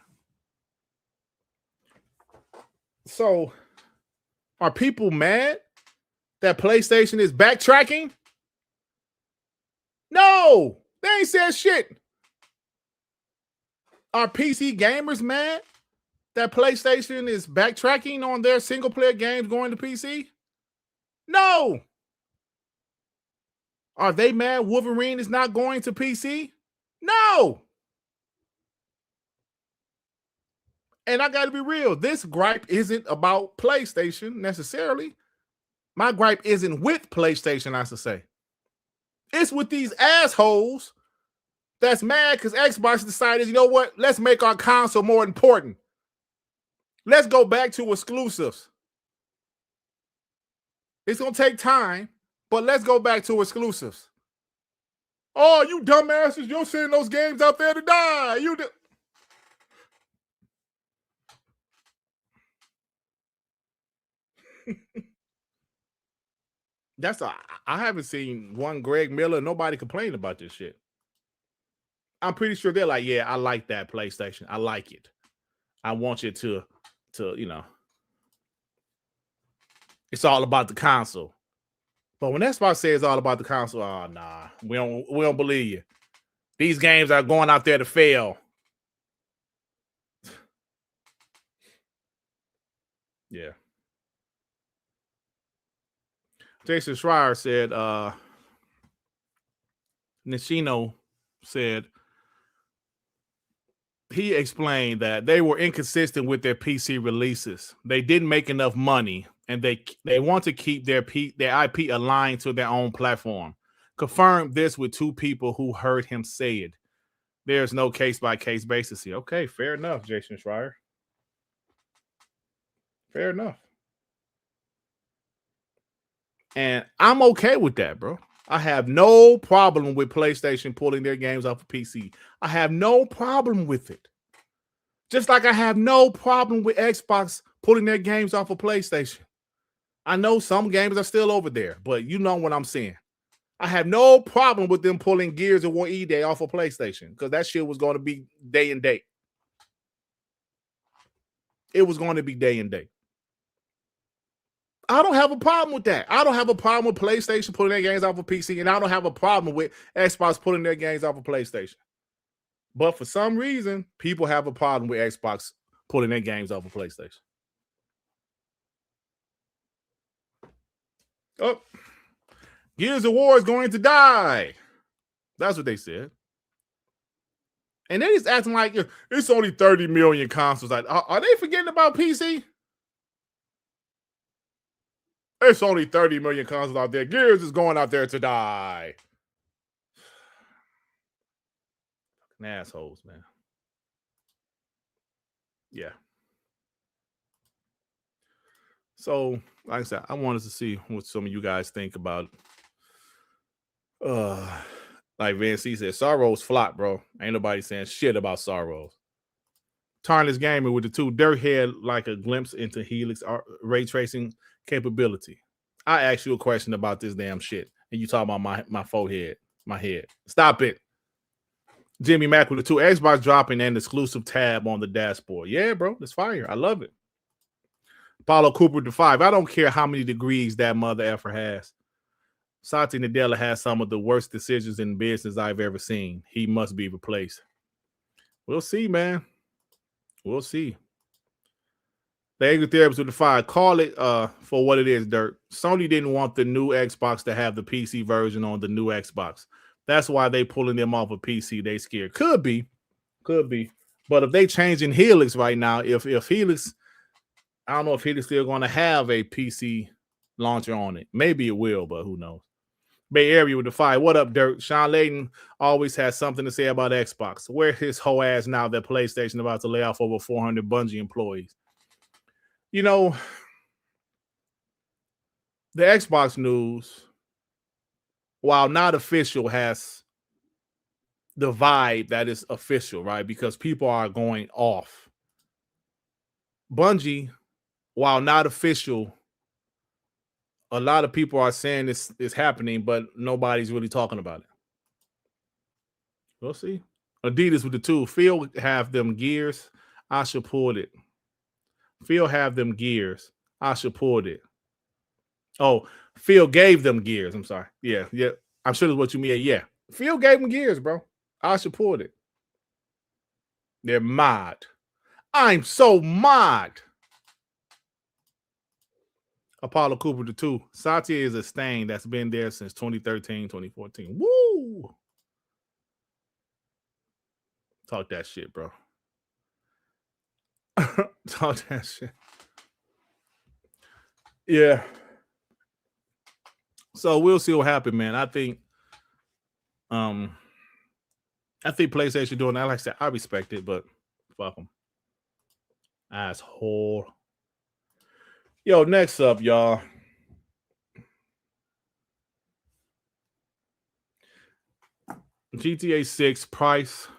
So, are people mad that PlayStation is backtracking? No, they ain't said shit. Are PC gamers mad that PlayStation is backtracking on their single-player games going to PC? No. Are they mad Wolverine is not going to PC? No. And I got to be real. This gripe isn't about PlayStation necessarily. My gripe isn't with PlayStation, I should say. It's with these assholes that's mad because Xbox decided, you know what? Let's make our console more important. Let's go back to exclusives. It's going to take time, but let's go back to exclusives. Oh, you dumbasses, you're sending those games out there to die. I haven't seen one Greg Miller, nobody complain about this shit. I'm pretty sure they're like, yeah, I like that PlayStation. I like it. I want you to, you know, it's all about the console. But when Xbox says it's all about the console, oh nah, we don't believe you. These games are going out there to fail. Yeah. Jason Schreier said, Nishino said, he explained that they were inconsistent with their PC releases. They didn't make enough money, and they want to keep their IP aligned to their own platform. Confirmed this with two people who heard him say it. There's no case-by-case basis here. Okay, fair enough, Jason Schreier. Fair enough. And I'm okay with that, bro. I have no problem with PlayStation pulling their games off of PC. I have no problem with it. Just like I have no problem with Xbox pulling their games off of PlayStation. I know some games are still over there, but you know what I'm saying. I have no problem with them pulling Gears of War E-Day off of PlayStation because that shit was going to be day and date. It was going to be day and date. I don't have a problem with that. I don't have a problem with PlayStation pulling their games off of PC, and I don't have a problem with Xbox pulling their games off of PlayStation. But for some reason, people have a problem with Xbox pulling their games off of PlayStation. Oh, Gears of War is going to die. That's what they said. And they just acting like it's only 30 million consoles. Like, are they forgetting about PC? It's only 30 million consoles out there. Gears is going out there to die. Fucking assholes, man. Yeah. So, like I said, I wanted to see what some of you guys think about. Like Van C said, Sorrows flop, bro. Ain't nobody saying shit about Sorrows. Tarnished Gamer with the two dirt head like a glimpse into Helix ray tracing capability. I asked you a question about this damn shit, and you talk about my forehead, my head. Stop it. Jimmy Mack with the two Xbox dropping and exclusive tab on the dashboard. Yeah, bro, it's fire. I love it. Paulo Cooper the 5. I don't care how many degrees that mother effer has. Satya Nadella has some of the worst decisions in business I've ever seen. He must be replaced. We'll see, man. We'll see. The Angry Therapist with the 5. Call it for what it is, Dirt. Sony didn't want the new Xbox to have the PC version on the new Xbox. That's why they pulling them off of PC. They scared. Could be. But if they changing Helix right now, if Helix, I don't know if Helix still going to have a PC launcher on it. Maybe it will, but who knows. Bay Area with the 5. What up, Dirt? Sean Layden always has something to say about Xbox. Where his whole ass now that PlayStation about to lay off over 400 Bungie employees? You know, the Xbox news, while not official, has the vibe that is official, right? Because people are going off. Bungie, while not official, a lot of people are saying this is happening, but nobody's really talking about it. We'll see. Adidas with the 2. Phil have them gears. I support it. Phil have them gears. I support it. Oh, Phil gave them gears. I'm sorry. Yeah. I'm sure that's what you mean. Yeah. Phil gave them gears, bro. I support it. They're mad. I'm so mad. Apollo Cooper the 2. Satya is a stain that's been there since 2013, 2014. Woo! Talk that shit, bro. Talk that shit. Yeah. So we'll see what happens, man. I think PlayStation doing that. Like I said, I respect it, but fuck them. Asshole. Yo, next up, y'all. GTA 6 price.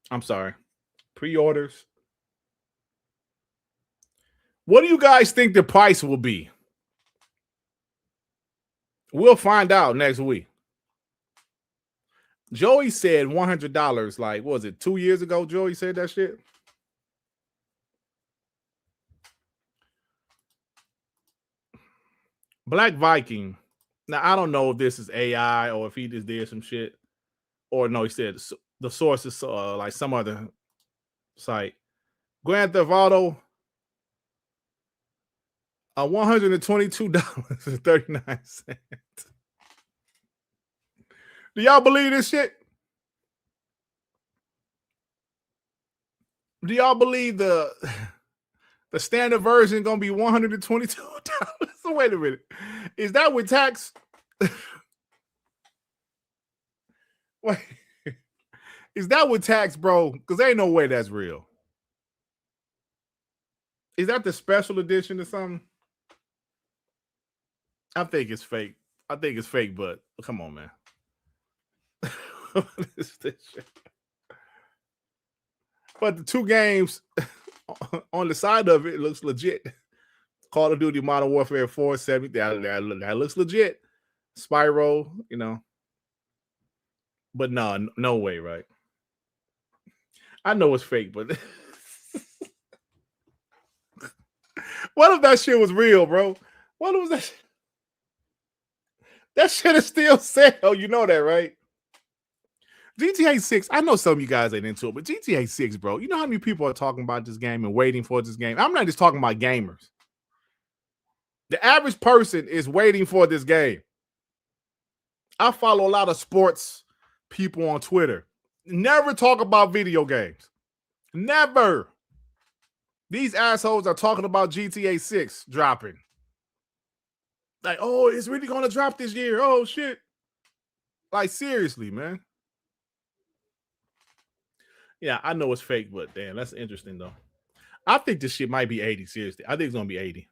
I'm sorry. Pre-orders. What do you guys think the price will be? We'll find out next week. Joey said $100. Like, what was it, 2 years ago? Joey said that shit. Black Viking. Now, I don't know if this is AI or if he just did some shit. Or no, he said the source is like some other site. Grand Theft Auto, $122.39. Do y'all believe this shit? Do y'all believe the standard version gonna be $122? So wait a minute. Is that with tax? Wait. Is that with tax, bro? Because ain't no way that's real. Is that the special edition or something? I think it's fake. But come on, man. What is this shit? But the two games on the side of it looks legit. Call of Duty Modern Warfare 470. That looks legit. Spyro, you know. But no way, right? I know it's fake, but what if that shit was real, bro? What was that? That shit is still sale. You know that, right? GTA 6, I know some of you guys ain't into it, but GTA 6, bro, you know how many people are talking about this game and waiting for this game? I'm not just talking about gamers. The average person is waiting for this game. I follow a lot of sports people on Twitter. Never talk about video games. Never. These assholes are talking about GTA 6 dropping. Like, oh, it's really going to drop this year. Oh, shit. Like, seriously, man. Yeah, I know it's fake, but damn, that's interesting, though. I think this shit might be 80, seriously. I think it's going to be 80.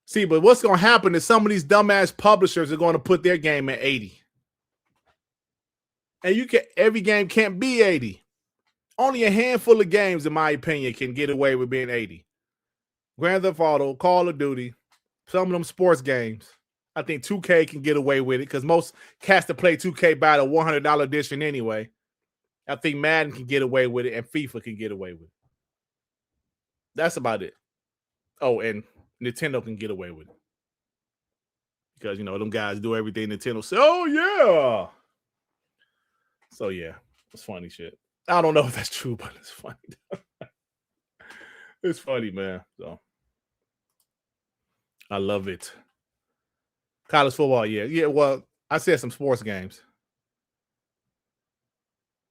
See, but what's going to happen is some of these dumbass publishers are going to put their game at 80. And every game can't be 80. Only a handful of games, in my opinion, can get away with being 80. Grand Theft Auto, Call of Duty, some of them sports games. I think 2K can get away with it because most cats that play 2K buy the $100 edition anyway. I think Madden can get away with it and FIFA can get away with it. That's about it. Oh, and Nintendo can get away with it. Because, them guys do everything Nintendo says, oh, yeah. So, yeah, it's funny shit. I don't know if that's true, but it's funny. It's funny, man. So, I love it. College football, yeah. Yeah, well, I said some sports games.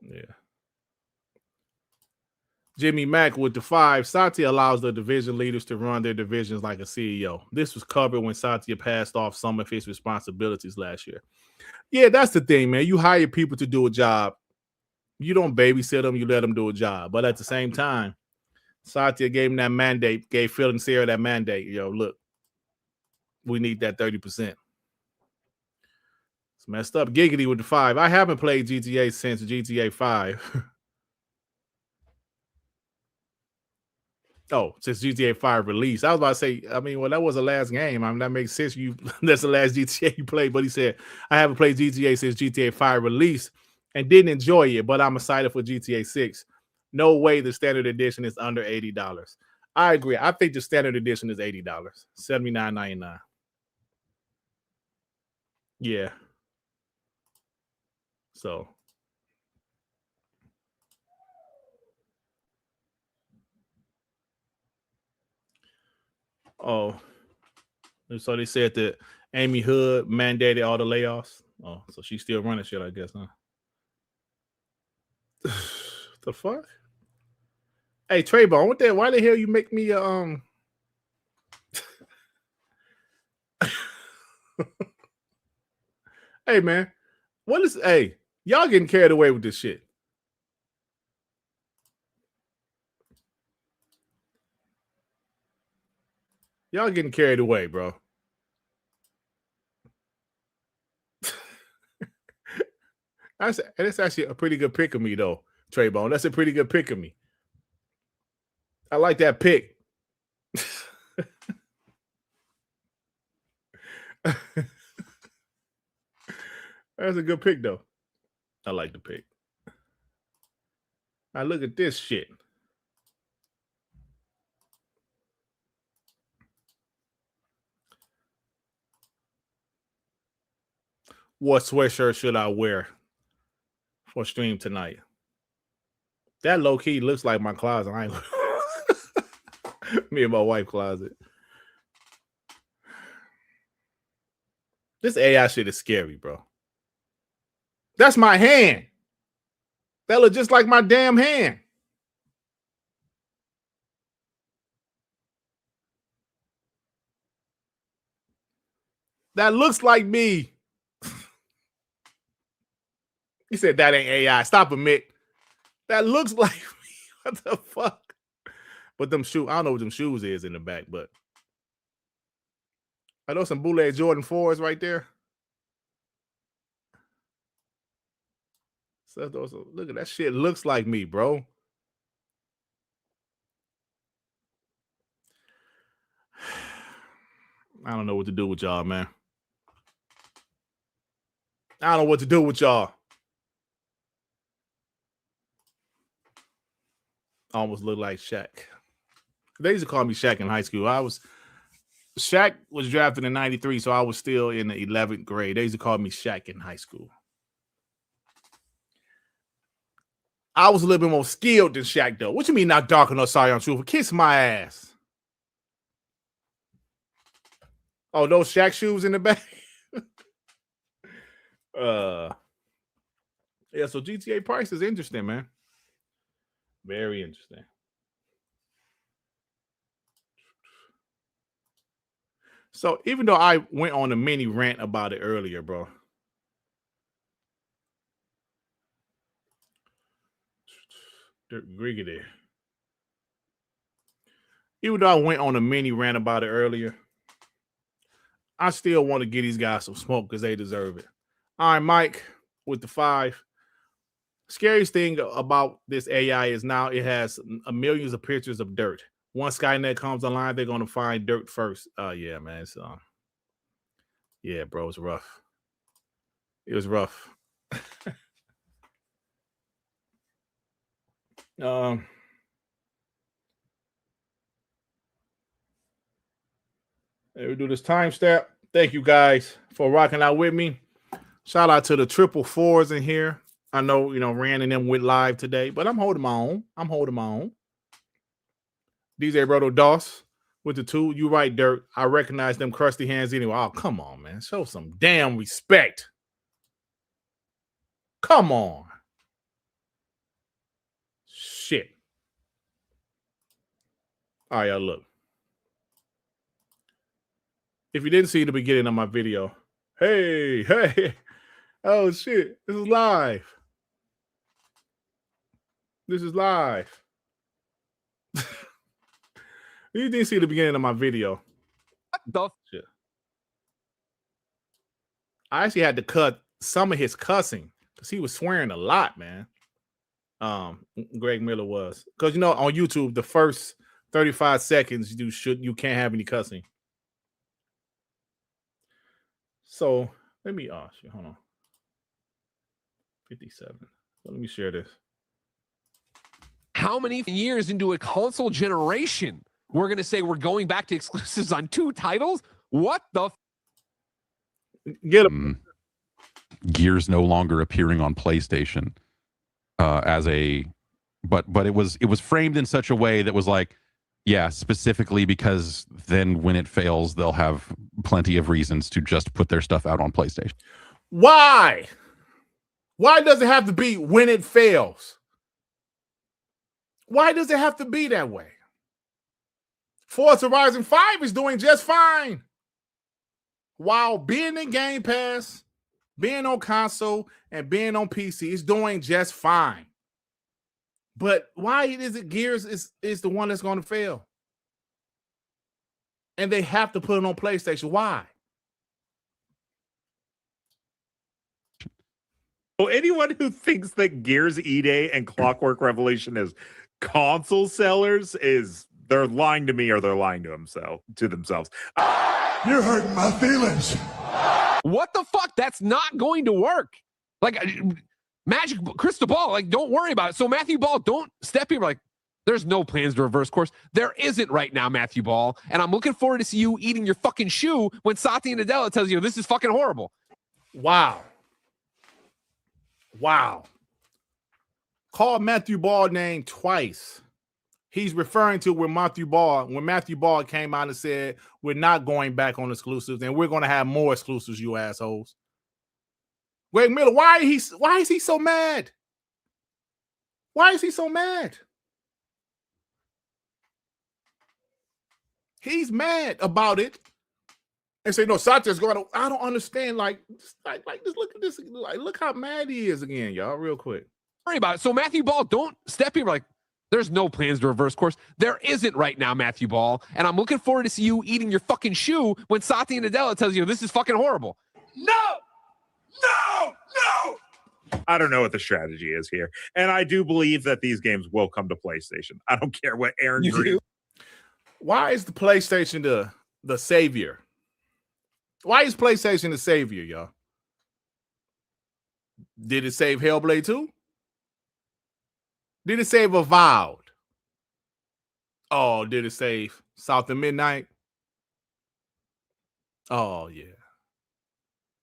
Yeah. Jimmy Mack with the 5. Satya allows the division leaders to run their divisions like a CEO. This was covered when Satya passed off some of his responsibilities last year. Yeah, that's the thing, man. You hire people to do a job. You don't babysit them. You let them do a job. But at the same time, Satya gave him that mandate, gave Phil and Sarah that mandate. Look, we need that 30%. It's messed up. Giggity with the 5. I haven't played GTA since GTA 5. Oh, since GTA 5 release. I was about to say, that was the last game. That makes sense. That's the last GTA you played. But he said, I haven't played GTA since GTA 5 release and didn't enjoy it, but I'm excited for GTA 6. No way the standard edition is under $80. I agree. I think the standard edition is $80. $79.99. Yeah. So. Oh. So they said that Amy Hood mandated all the layoffs. Oh, so she's still running shit, I guess, huh? The fuck? Hey, Trayvon, what that? Why the hell you make me Hey, man, y'all getting carried away with this shit. Y'all getting carried away, bro. That's actually a pretty good pick of me, though, Trayvon. That's a pretty good pick of me. I like that pick. That's a good pick, though. I like the pick. Now look at this shit. What sweatshirt should I wear for stream tonight? That low key looks like my closet. Me and my wife closet. This AI shit is scary, bro. That's my hand. That look just like my damn hand. That looks like me. He said that ain't AI. Stop it, Mick. That looks like me. What the fuck? But them shoes, I don't know what them shoes is in the back, but are those some bootleg Jordan 4s right there? So look at that shit. Looks like me, bro. I don't know what to do with y'all, man. I don't know what to do with y'all. I almost look like Shaq. They used to call me Shaq in high school. Shaq was drafted in 93, so I was still in the 11th grade. They used to call me Shaq in high school. I was a little bit more skilled than Shaq, though. What you mean not dark enough? Sorry, I'm truthful. Kiss my ass. Oh, those Shaq shoes in the back? Yeah, so GTA price is interesting, man. Very interesting. So even though I went on a mini rant about it earlier, bro. Dirt Griggity. Even though I went on a mini rant about it earlier, I still want to get these guys some smoke because they deserve it. All right, Mike, with the 5. Scariest thing about this AI is now it has millions of pictures of dirt. Once Skynet comes online, they're gonna find dirt first. Yeah, man. It's, yeah, bro, it's rough. It was rough. Let me do this time step. Thank you guys for rocking out with me. Shout out to the 444s in here. I know, Rand and them went live today, but I'm holding my own. DJ Roto Doss with the 2. You right, Dirt. I recognize them crusty hands anyway. Oh, come on, man. Show some damn respect. Come on. Shit. All right, y'all, look. If you didn't see the beginning of my video, hey. Oh, shit. This is live. You didn't see the beginning of my video. What the shit? I actually had to cut some of his cussing because he was swearing a lot, man. Greg Miller was. Because, on YouTube, the first 35 seconds, you can't have any cussing. So, let me ask you. Hold on. 57. So let me share this. How many years into a console generation we're going to say we're going back to exclusives on 2 titles? What the? Get him. Gears no longer appearing on PlayStation as a, but it was framed in such a way that was like, yeah, specifically because then when it fails, they'll have plenty of reasons to just put their stuff out on PlayStation. Why? Why does it have to be when it fails? Why does it have to be that way? Forza Horizon 5 is doing just fine. While being in Game Pass, being on console, and being on PC, it's doing just fine. But why is it Gears is the one that's going to fail? And they have to put it on PlayStation. Why? Well, anyone who thinks that Gears E-Day and Clockwork Revolution is console sellers they're lying to me or they're lying to themselves. You're hurting my feelings. What the fuck? That's not going to work. Like, magic crystal ball, like, don't worry about it. So Matthew Ball, don't step here like, there's no plans to reverse course. There isn't right now, Matthew Ball. And I'm looking forward to see you eating your fucking shoe when Satya Nadella tells you this is fucking horrible. Wow. Called Matthew Ball name twice. He's referring to when Matthew Ball came out and said, we're not going back on exclusives and we're going to have more exclusives, you assholes. Greg Miller, why is he so mad? Why is he so mad? He's mad about it. And say, no, Satya's going to, I don't understand. Like, just look at this. Like, look how mad he is again, y'all, real quick. Worry about it. So Matthew Ball, don't step here like, there's no plans to reverse course. There isn't right now, Matthew Ball. And I'm looking forward to see you eating your fucking shoe when Satya Nadella tells you this is fucking horrible. No! I don't know what the strategy is here. And I do believe that these games will come to PlayStation. I don't care what Aaron Green. Why is the PlayStation the savior? Why is PlayStation the savior, y'all? Did it save Hellblade 2? Did it save Avowed? Oh, did it save South of Midnight? Oh, yeah.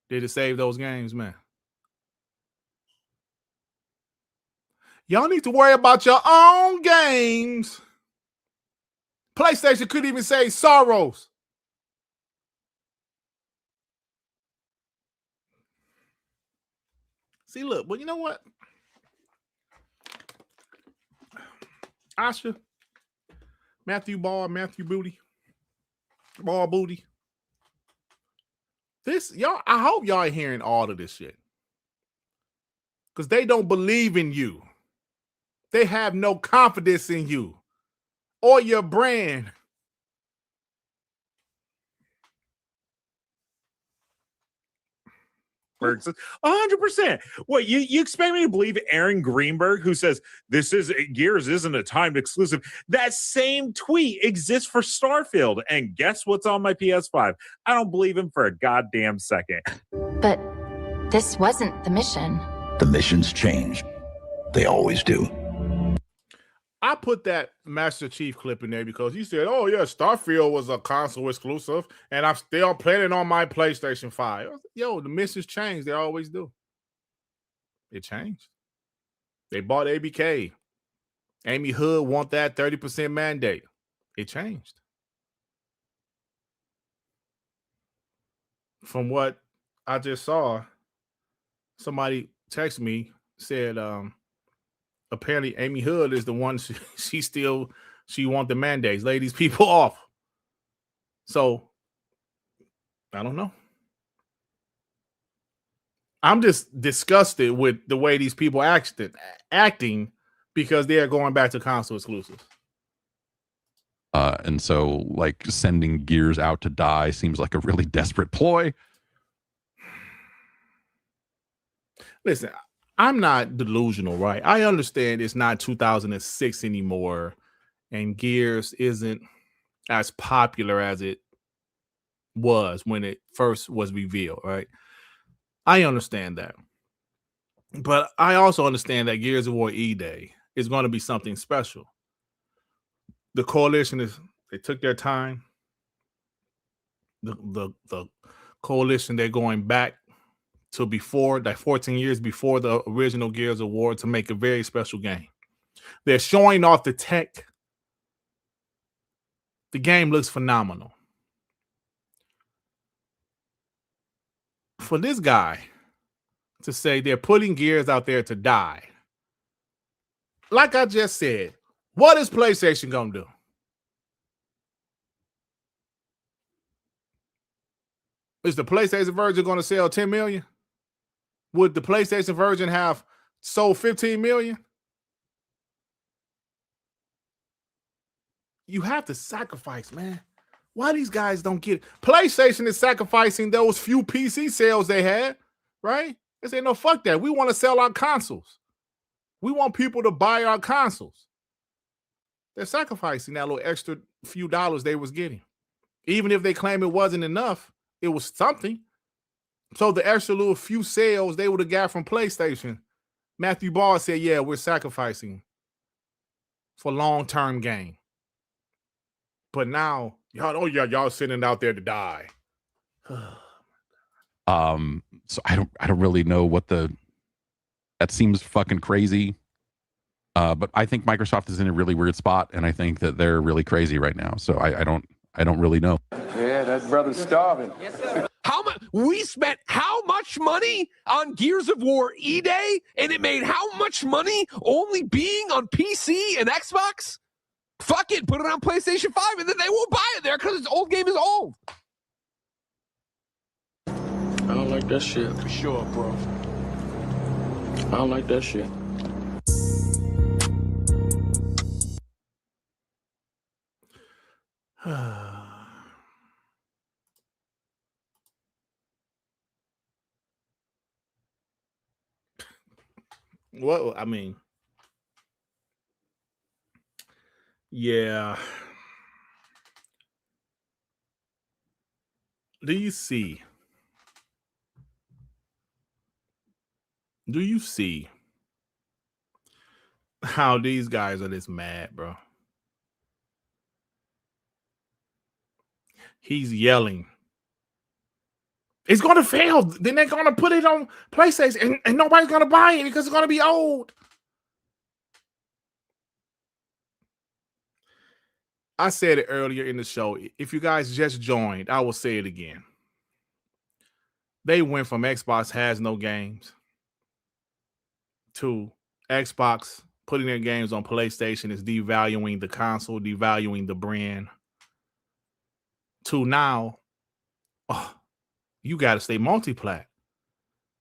Did it save those games, man? Y'all need to worry about your own games. PlayStation couldn't even save Sorrows. See, look, but you know what? Asha, Matthew Booty. This, y'all, I hope y'all are hearing all of this shit. Because they don't believe in you. They have no confidence in you or your brand. Greenberg says 100%. What you expect me to believe Aaron Greenberg, who says this is Gears isn't a timed exclusive? That same tweet exists for Starfield, and guess what's on my PS5? I don't believe him for a goddamn second. But this wasn't the mission. The missions change. They always do. I put that Master Chief clip in there because he said, "Oh yeah, Starfield was a console exclusive, and I'm still playing it on my PlayStation 5." Yo, the missions change. They always do. It changed. They bought ABK. Amy Hood want that 30% mandate. It changed. From what I just saw, somebody texted me, said, apparently Amy Hood is the one she want the mandates, lay these people off. So I don't know. I'm just disgusted with the way these people acting because they are going back to console exclusives. And so like sending Gears out to die seems like a really desperate ploy. Listen, I'm not delusional, right? I understand it's not 2006 anymore, and Gears isn't as popular as it was when it first was revealed, right? I understand that. But I also understand that Gears of War E-Day is going to be something special. The coalition they took their time. The coalition, they're going back to before, like 14 years before the original Gears of War, to make a very special game. They're showing off the tech. The game looks phenomenal. For this guy to say they're putting Gears out there to die, like I just said, what is PlayStation gonna do? Is the PlayStation version gonna sell 10 million? Would the PlayStation version have sold 15 million? You have to sacrifice, man. Why these guys don't get it? PlayStation is sacrificing those few PC sales they had, right? They say, no, fuck that. We want to sell our consoles. We want people to buy our consoles. They're sacrificing that little extra few dollars they was getting. Even if they claim it wasn't enough, it was something. So the extra little few sales they would have got from PlayStation, Matthew Ball said, yeah, we're sacrificing for long-term gain. But now, y'all sitting out there to die. So I don't really know what that seems fucking crazy. But I think Microsoft is in a really weird spot, and I think that they're really crazy right now. So I don't really know. Yeah, that brother's starving. Yes, sir. We spent how much money on Gears of War E-Day, and it made how much money only being on PC and Xbox? Fuck it, put it on PlayStation 5, and then they won't buy it there because its old game is old. I don't like that shit. For sure, bro. I don't like that shit. Well, I mean, yeah. Do you see how these guys are this mad, bro? He's yelling. It's going to fail. Then they're going to put it on PlayStation, and nobody's going to buy it because it's going to be old. I said it earlier in the show. If you guys just joined, I will say it again. They went from Xbox has no games to Xbox putting their games on PlayStation is devaluing the console, devaluing the brand, to now, you got to stay multi-plat.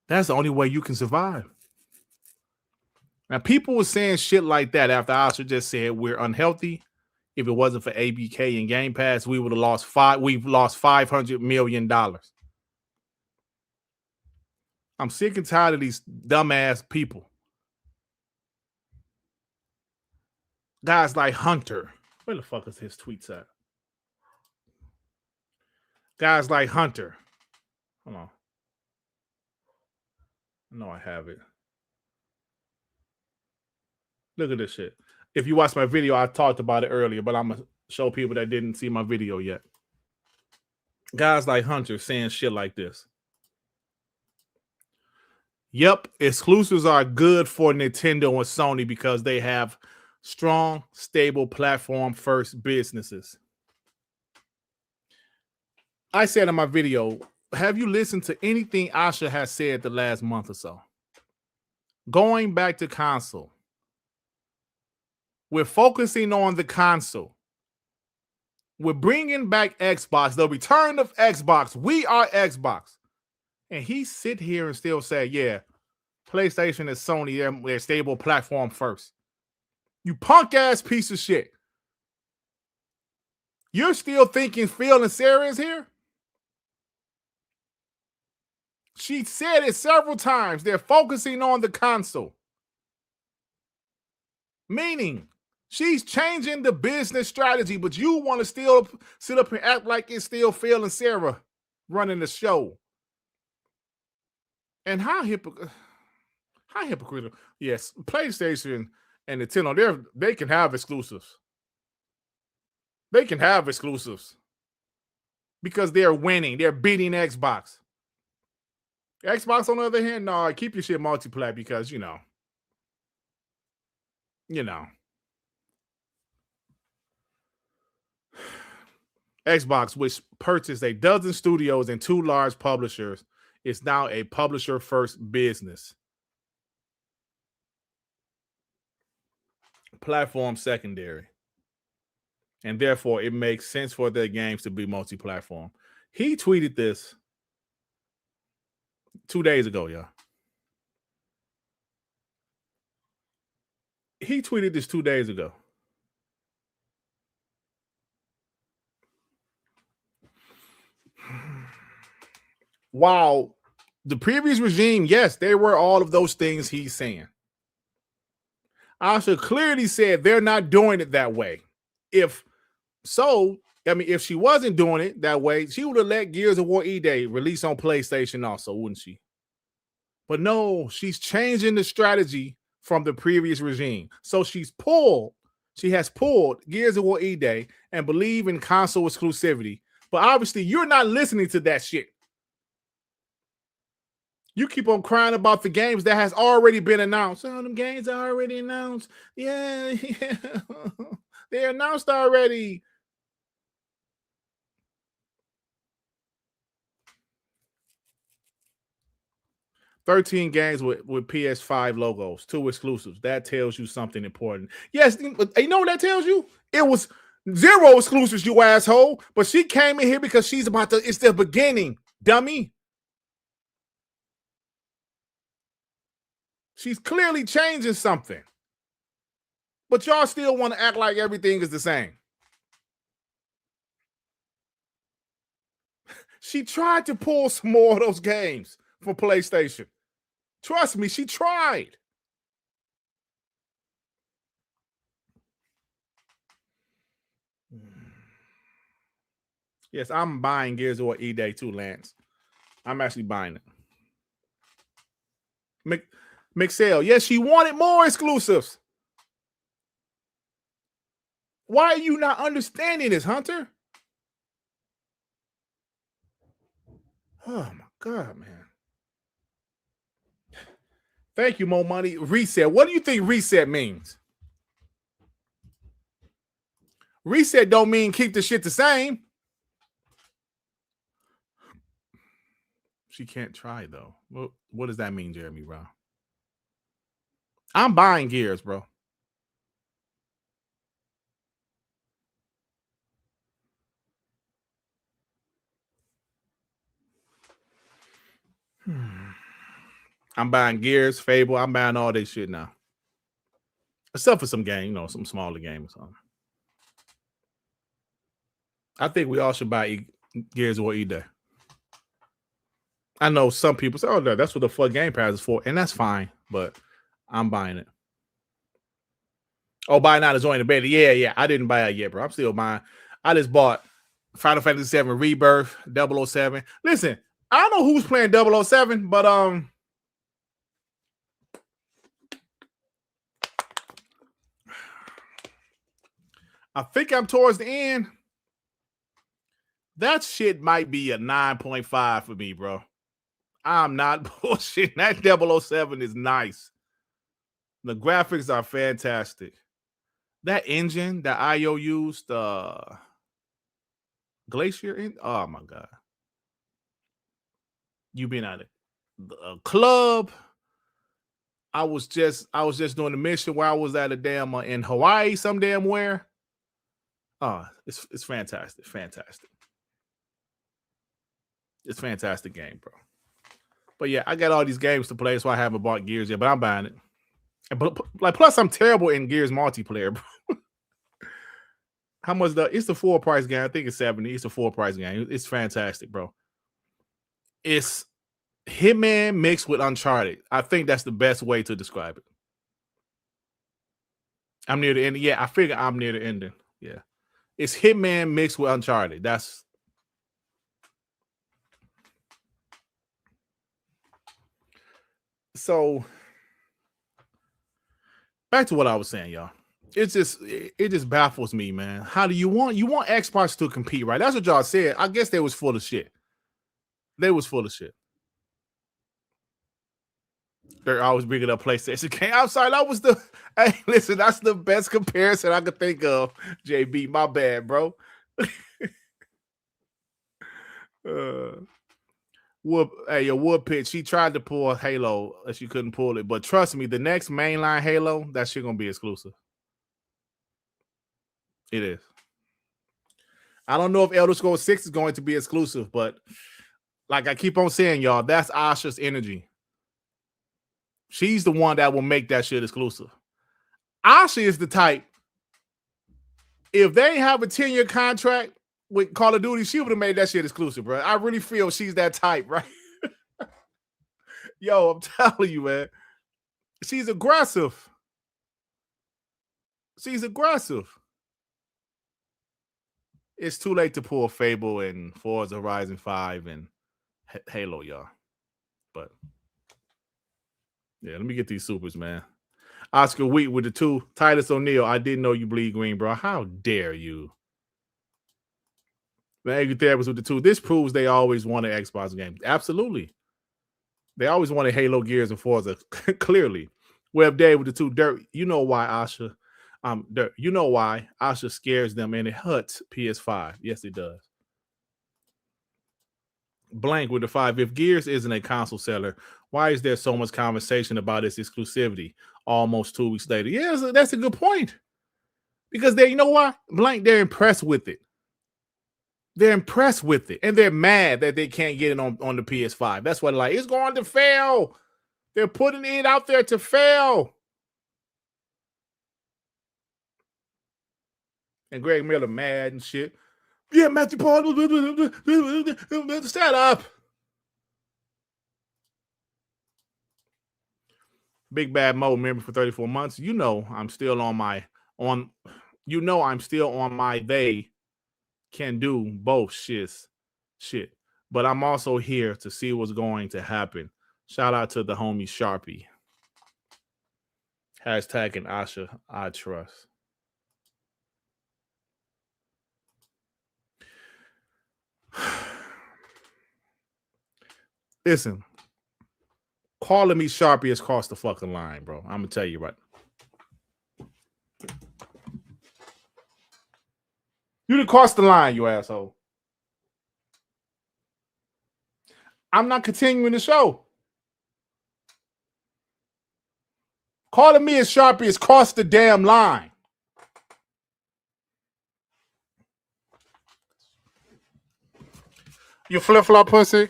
That's the only way you can survive. Now, people were saying shit like that after Asha just said we're unhealthy. If it wasn't for ABK and Gamepass, we would have lost we've lost $500 million. I'm sick and tired of these dumbass people. Guys like Hunter. Where the fuck is his tweets at? Guys like Hunter. Hold on. No, I have it. Look at this shit. If you watch my video, I talked about it earlier, but I'm going to show people that didn't see my video yet. Guys like Hunter saying shit like this. Yep, exclusives are good for Nintendo and Sony because they have strong, stable platform-first businesses. I said in my video, have you listened to anything Asha has said the last month or so? Going back to console. We're focusing on the console. We're bringing back Xbox, the return of Xbox. We are Xbox. And he sit here and still say, yeah, PlayStation and Sony, they're stable platform first. You punk ass piece of shit. You're still thinking Phil and Sarah is here? She said it several times. They're focusing on the console. Meaning, she's changing the business strategy, but you want to still sit up and act like it's still Phil and Sarah running the show. And how hypocritical. Yes, PlayStation and Nintendo, they can have exclusives. They can have exclusives because they're winning. They're beating Xbox. Xbox, on the other hand, no, keep your shit multi-plat because, you know. Xbox, which purchased a dozen studios and 2 large publishers, is now a publisher-first business. Platform secondary. And therefore, it makes sense for their games to be multi-platform. He tweeted this 2 days ago, y'all. He tweeted this 2 days ago. While the previous regime, yes, there were all of those things he's saying. Asha clearly said they're not doing it that way. If she wasn't doing it that way, she would have let Gears of War E-Day release on PlayStation also, wouldn't she? But no, she's changing the strategy from the previous regime. So she has pulled Gears of War E-Day and believe in console exclusivity. But obviously, you're not listening to that shit. You keep on crying about the games that has already been announced. Oh, them games are already announced. Yeah. They're announced already. $13 games with PS5 logos, 2 exclusives. That tells you something important. Yes, you know what that tells you? It was 0 exclusives, you asshole. But she came in here because she's it's the beginning, dummy. She's clearly changing something. But y'all still want to act like everything is the same. She tried to pull some more of those games for PlayStation. Trust me, she tried. Yes, I'm buying Gears of War E-Day too, Lance. I'm actually buying it. McSale, yes, she wanted more exclusives. Why are you not understanding this, Hunter? Oh, my God, man. Thank you, Mo Money. Reset. What do you think reset means? Reset don't mean keep the shit the same. She can't try, though. What does that mean, Jeremy Brown? I'm buying Gears, bro. I'm buying Gears, Fable. I'm buying all this shit now. Except for some game, some smaller games. I think we all should buy Gears of War E-Day. I know some people say, "Oh, that's what the fuck Gamepass is for," and that's fine, but I'm buying it. Oh, buy now to join the beta. Yeah. I didn't buy it yet, bro. I'm still buying. I just bought Final Fantasy VII Rebirth, 007. Listen, I don't know who's playing 007, but I think I'm towards the end. That shit might be a 9.5 for me, bro. I'm not bullshitting. That 007 is nice. The graphics are fantastic. That engine that IO used, Glacier in. Oh my god. You been at a club. I was just doing the mission where I was at a damn in Hawaii, some damn where. Oh, it's fantastic. Fantastic. It's fantastic game, bro. But yeah, I got all these games to play, so I haven't bought Gears yet, but I'm buying it. But like, plus I'm terrible in Gears multiplayer, bro. How much it's the full price game? I think it's 70. It's a full price game. It's fantastic, bro. It's Hitman mixed with Uncharted. I think that's the best way to describe it. I'm near the end. Yeah, I figure I'm near the ending. Yeah. It's Hitman mixed with Uncharted. That's so. Back to what I was saying, y'all. It just baffles me, man. How do you want Xbox to compete, right? That's what y'all said. I guess they was full of shit. They was full of shit. They're always bringing up PlayStation game. I'm sorry, that was the. Hey, listen, that's the best comparison I could think of. JB, my bad, bro. Wood Pit. She tried to pull Halo, she couldn't pull it. But trust me, the next mainline Halo, that shit gonna be exclusive. It is. I don't know if Elder Scrolls 6 is going to be exclusive, but like I keep on saying, y'all, that's Asha's energy. She's the one that will make that shit exclusive. Asha is the type. If they have a 10-year contract with Call of Duty, she would have made that shit exclusive, bro. I really feel she's that type, right? Yo, I'm telling you, man. She's aggressive. She's aggressive. It's too late to pull Fable and Forza Horizon 5 and Halo, y'all. But yeah, let me get these supers, man. Oscar Wheat with the 2. Titus O'Neil, I didn't know you bleed green, bro. How dare you? The Angry Therapist with the 2. This proves they always wanted Xbox games. Absolutely. They always wanted Halo, Gears, and Forza. Clearly. Web Day with the 2. Dirt, you know why Asha. Dirt, you know why Asha scares them and it hurts PS5. Yes, it does. Blank with the 5. If Gears isn't a console seller, why is there so much conversation about its exclusivity almost 2 weeks later? Yeah, that's a good point. Because you know why? Blank, they're impressed with it. They're impressed with it. And they're mad that they can't get it on the PS5. That's what it's going to fail. They're putting it out there to fail. And Greg Miller mad and shit. Yeah, Matthew Paul. Shut up. Big Bad Mo, member for 34 months. You know I'm still on my they can do both shit. But I'm also here to see what's going to happen. Shout out to the homie Sharpie. Hashtag and Asha, I trust. Listen, calling me Sharpie has crossed the fucking line, bro. I'm gonna tell you right. You didn't cross the line, you asshole. I'm not continuing the show. Calling me as Sharpie has crossed the damn line. You flip-flop pussy.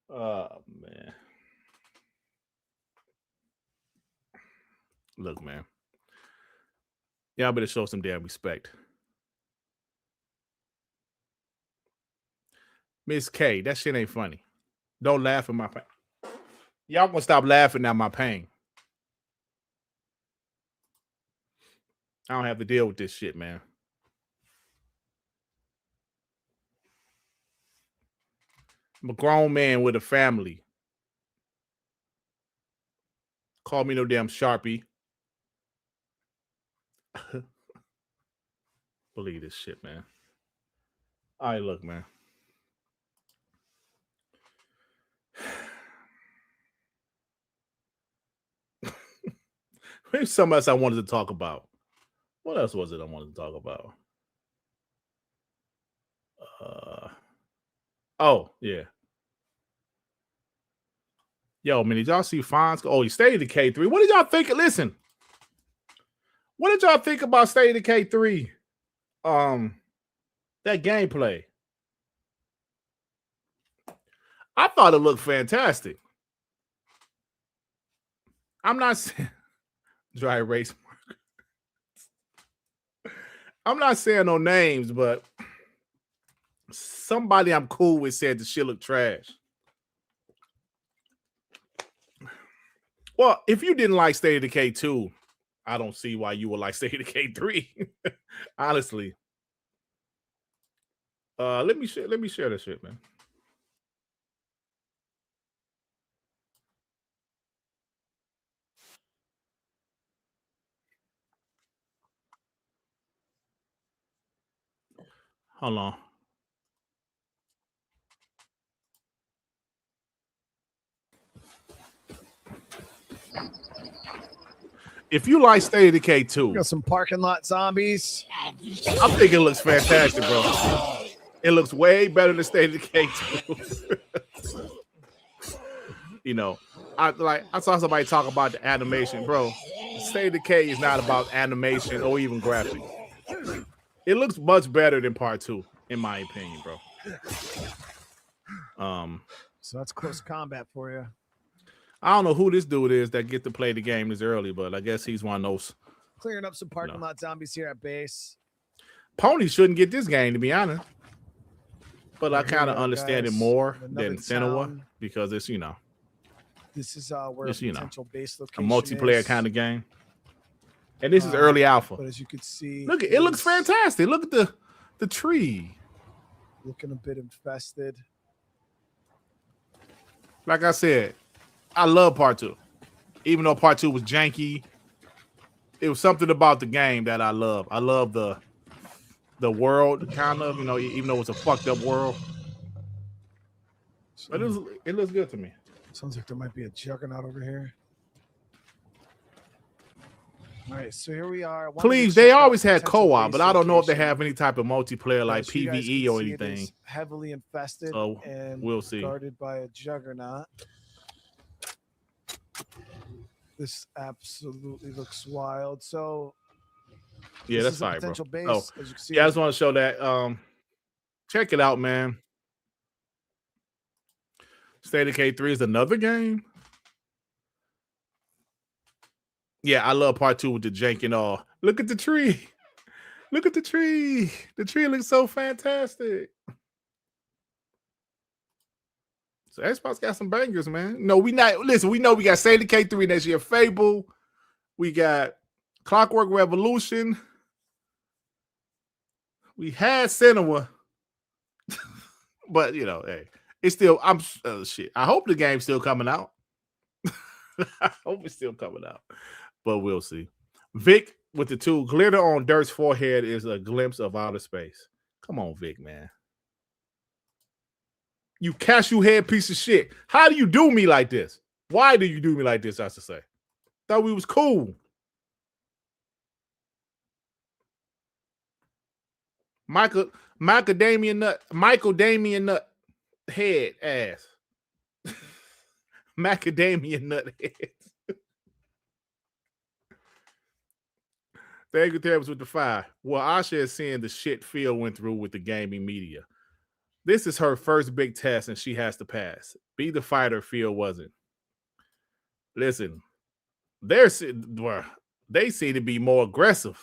Oh, man. Look, man. Y'all better show some damn respect. Miss K, that shit ain't funny. Don't laugh at my pain. Y'all gonna stop laughing at my pain. I don't have to deal with this shit, man. I'm a grown man with a family. Call me no damn Sharpie. Believe this shit, man. All right, look, man. Maybe something else I wanted to talk about. What else was it I wanted to talk about? Oh, yeah. Yo, man, did y'all see Fonz? Oh, he stayed to K3. What did y'all think? Listen, what did y'all think about State of K3? That gameplay. I thought it looked fantastic. I'm not saying dry erase marker. I'm not saying no names, but somebody I'm cool with said the shit looked trash. Well, if you didn't like State of Decay 2, I don't see why you would like State of Decay 3. Honestly. Let me share this shit, man. Hold on. If you like State of Decay 2, got some parking lot zombies. I think it looks fantastic, bro. It looks way better than State of Decay 2. You know, I saw somebody talk about the animation, bro. State of Decay is not about animation or even graphics. It looks much better than Part 2, in my opinion, bro. So that's close combat for you. I don't know who this dude is that get to play the game this early, but I guess he's one of those. Clearing up some parking lot zombies here at base. Pony shouldn't get this game, to be honest. But I kind of understand it more than Senua because it's, you know. This is where it's, potential base location a multiplayer kind of game. And this is early alpha. But as you can see, look, it looks fantastic. Look at the tree. Looking a bit infested. Like I said, I love Part 2. Even though Part 2 was janky, it was something about the game that I love. I love the world, kind of, you know, even though it's a fucked up world. But it looks good to me. Sounds like there might be a juggernaut over here. All right, so here we are. Please, they always had co-op, but I don't know if they have any type of multiplayer like PvE or anything. Heavily infested, so and we'll see. Guarded by a juggernaut. This absolutely looks wild. So yeah, that's fine, bro. Base, oh, as you can see, yeah, I just want to show that. Check it out, man. State of K3 is another game. Yeah, I love Part 2 with the jank and all. Look at the tree. Look at the tree. The tree looks so fantastic. So Xbox got some bangers, man. No, we know we got State of K3 next year. Fable. We got Clockwork Revolution. We had Senua. But, you know, hey, it's still, shit. I hope the game's still coming out. I hope it's still coming out. But we'll see. Vic with the 2. Glitter on Dirt's forehead is a glimpse of outer space. Come on, Vic, man. You cashew head piece of shit. How do you do me like this? Why do you do me like this, I should say? Thought we was cool. Michael Damian Nut head ass. Macadamia nut head. Thank you, Therapist, with the 5. Well, Asha is seeing the shit Phil went through with the gaming media. This is her first big test, and she has to pass. Be the fighter Phil wasn't. Listen, they seem to be more aggressive.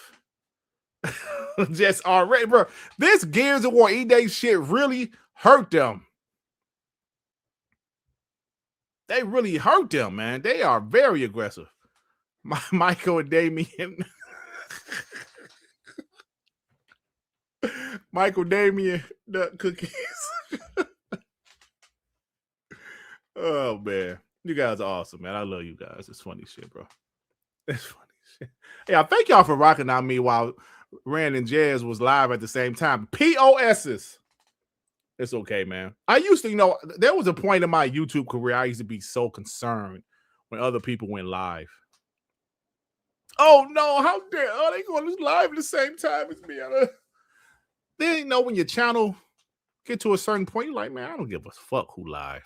Just already, bro. This Gears of War E-Day shit really hurt them. they really hurt them, man. They are very aggressive. Michael and Damien. Michael Damien nut cookies. Oh man, you guys are awesome, man. I love you guys. It's funny shit, bro. It's funny shit. Yeah, thank y'all for rocking on me while Rand and Jazz was live at the same time. POSs. It's okay, man. I used to, there was a point in my YouTube career I used to be so concerned when other people went live. Oh no, how dare they going live at the same time as me? They didn't know when your channel get to a certain point, you're like, man, I don't give a fuck who live.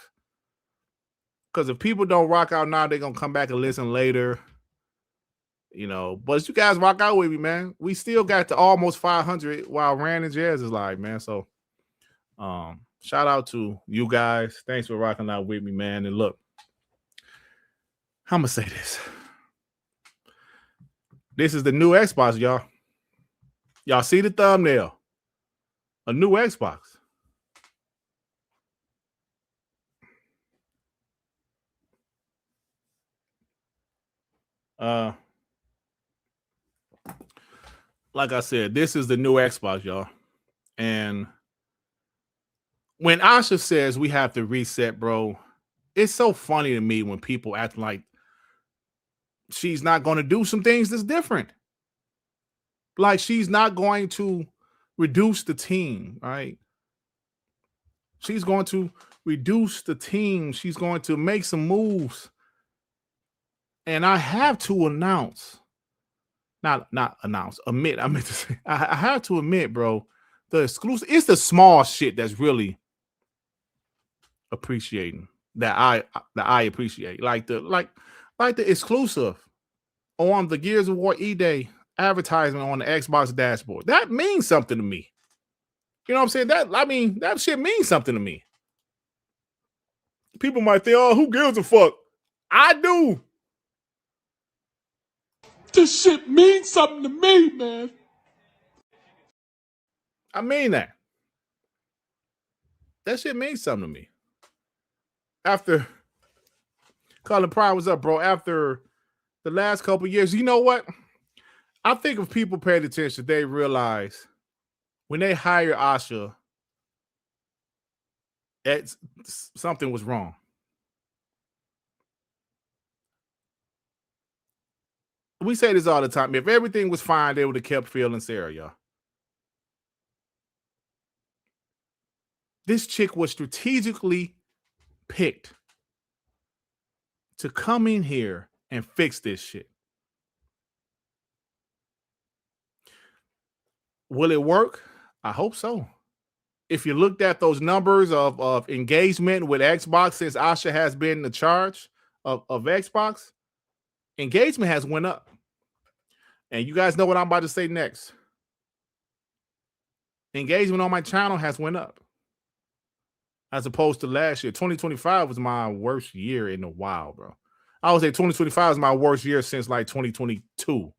Because if people don't rock out now, they're gonna come back and listen later. But you guys rock out with me, man. We still got to almost 500 while Rand and Jazz is live, man. So shout out to you guys. Thanks for rocking out with me, man. And look, I'm gonna say this. This is the new Xbox, y'all. Y'all see the thumbnail? A new Xbox. Like I said, this is the new Xbox, y'all. And when Asha says we have to reset, bro, it's so funny to me when people act like she's not going to do some things that's different. Like she's not going to reduce the team, right? She's going to reduce the team. She's going to make some moves. And I have to announce, admit, I meant to say, I have to admit, bro, the exclusive, it's the small shit that's really appreciating that I appreciate. Like the exclusive on the Gears of War E-Day advertisement on the Xbox dashboard. That means something to me. You know what I'm saying? That shit means something to me. People might think, oh, who gives a fuck? I do. This shit means something to me, man. I mean that. That shit means something to me. After Colin Pride was up, bro, after the last couple years, you know what? I think if people paid attention, they realize when they hire Asha, something was wrong. We say this all the time. If everything was fine, they would have kept Phil and Sarah, y'all. This chick was strategically picked to come in here and fix this shit. Will it work? I hope so. If you looked at those numbers of engagement with Xbox since Asha has been in charge of Xbox, engagement has went up. And you guys know what I'm about to say next. Engagement on my channel has went up. As opposed to last year. 2025 was my worst year in a while, bro. I would say 2025 is my worst year since like 2022.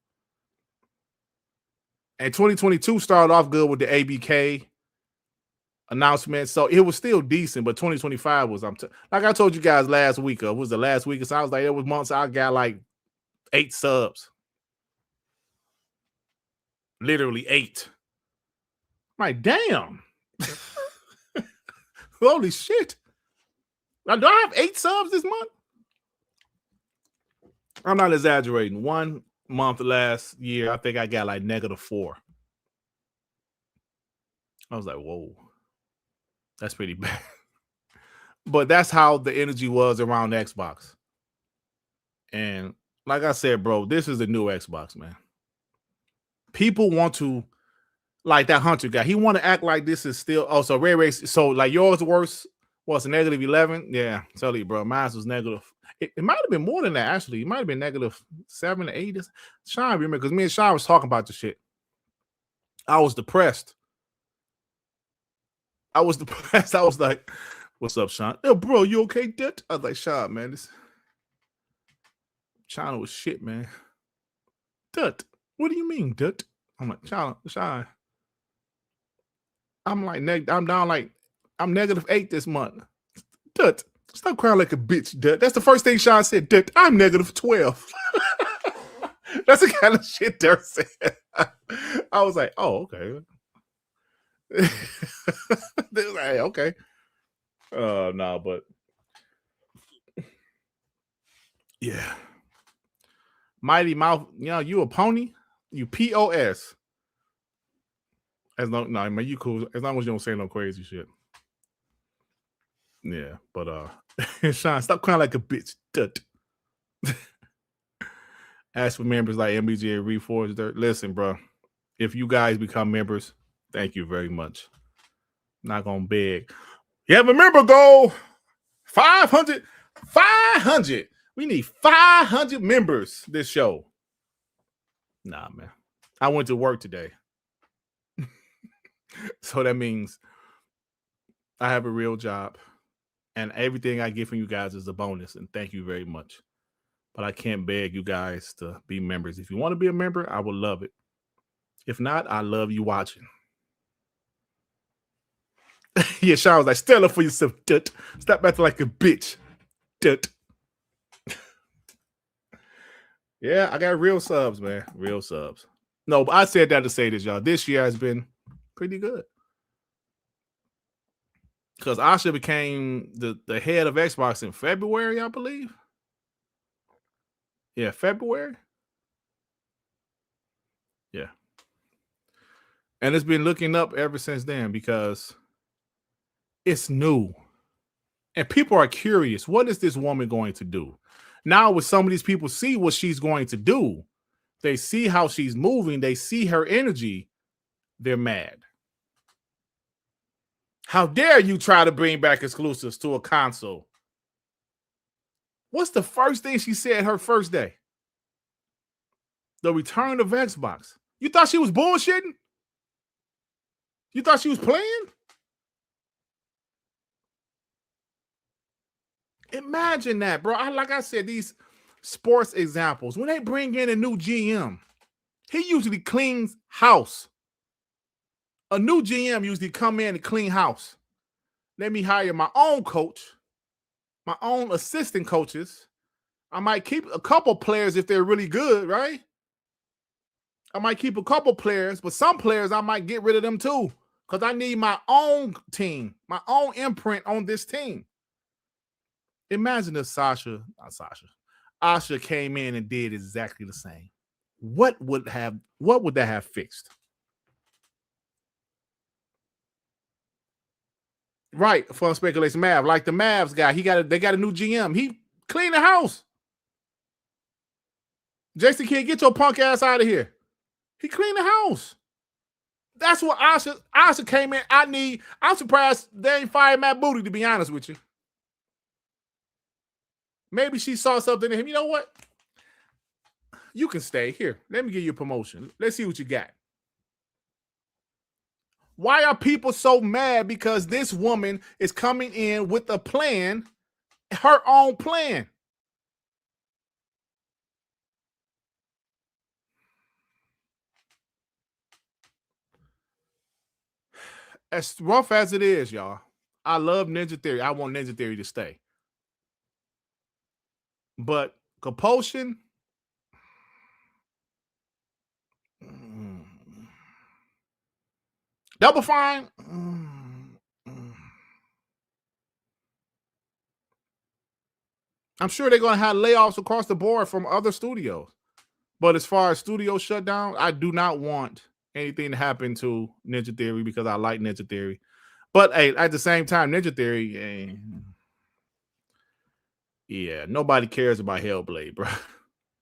And 2022 started off good with the ABK announcement. So it was still decent, but 2025 was, like I told you guys last week, it was the last week. So I was like, it was months I got like 8 subs. Literally 8. I'm like, damn. Holy shit. Now, do I have 8 subs this month? I'm not exaggerating. 1 month last year, I think I got like -4. I was like, whoa. That's pretty bad. But that's how the energy was around Xbox. And like I said, bro, this is the new Xbox, man. People want to, like that Hunter guy, he want to act like this is still, so Ray Race, so like yours worse was a -11. Yeah, tell you, bro, mine was negative. It might have been more than that, actually. It might have been -7 or 8. Sean, remember, because me and Sean was talking about the shit. I was depressed. I was like, what's up, Sean? Yo, bro, you okay, Dirt? I was like, Sean, man, this China was shit, man. Dirt. What do you mean, Dirt? I'm like, Sean. I'm like, I'm down like, I'm -8 this month. Dirt. Stop crying like a bitch, Dirt. That's the first thing Sean said. Dirt, I'm negative 12. That's the kind of shit Dirt said. I was like, oh, okay. They was like, hey, okay. No, but yeah. Mighty Mouth, you a pony? You POS. As long, no, man, you cool. As long as you don't say no crazy shit. Yeah, but Sean, stop crying like a bitch. Dirt. As for members like MBJ Reforged Dirt, listen, bro. If you guys become members, thank you very much. Not gonna beg. You have a member goal. 500. 500. We need 500 members this show. Nah, man. I went to work today. So that means I have a real job. And everything I get from you guys is a bonus. And thank you very much. But I can't beg you guys to be members. If you want to be a member, I would love it. If not, I love you watching. Yeah, Sean was like, stand up for yourself, Dut. Stop acting like a bitch, Dut. Yeah, I got real subs, man. Real subs. No, but I said that to say this, y'all. This year has been pretty good. Because Asha became the head of Xbox in February, I believe. Yeah, February. Yeah. And it's been looking up ever since then because it's new. And people are curious. What is this woman going to do? Now, when some of these people see what she's going to do, they see how she's moving, they see her energy, they're mad. How dare you try to bring back exclusives to a console? What's the first thing she said her first day? The return of Xbox. You thought she was bullshitting? You thought she was playing? Imagine that, bro. Like I said, these sports examples, when they bring in a new GM, he usually cleans house. A new GM usually come in and clean house. Let me hire my own coach, my own assistant coaches. I might keep a couple players if they're really good, right? I might keep a couple players, but some players I might get rid of them too because I need my own team, my own imprint on this team. Imagine if Asha came in and did exactly the same. What would that have fixed? Right, for speculation, Mav, like the Mavs guy, they got a new GM. He cleaned the house. Jason Kidd, get your punk ass out of here. He cleaned the house. That's what Asha came in. I'm surprised they ain't fired Matt Booty, to be honest with you. Maybe she saw something in him. You know what? You can stay here. Let me give you a promotion. Let's see what you got. Why are people so mad? Because this woman is coming in with a plan, her own plan. As rough as it is, y'all, I love Ninja Theory. I want Ninja Theory to stay. But compulsion, Double Fine, I'm sure they're going to have layoffs across the board from other studios. But as far as studio shutdown, I do not want anything to happen to Ninja Theory because I like Ninja Theory. But hey, at the same time, Ninja Theory, yeah, nobody cares about Hellblade, bro.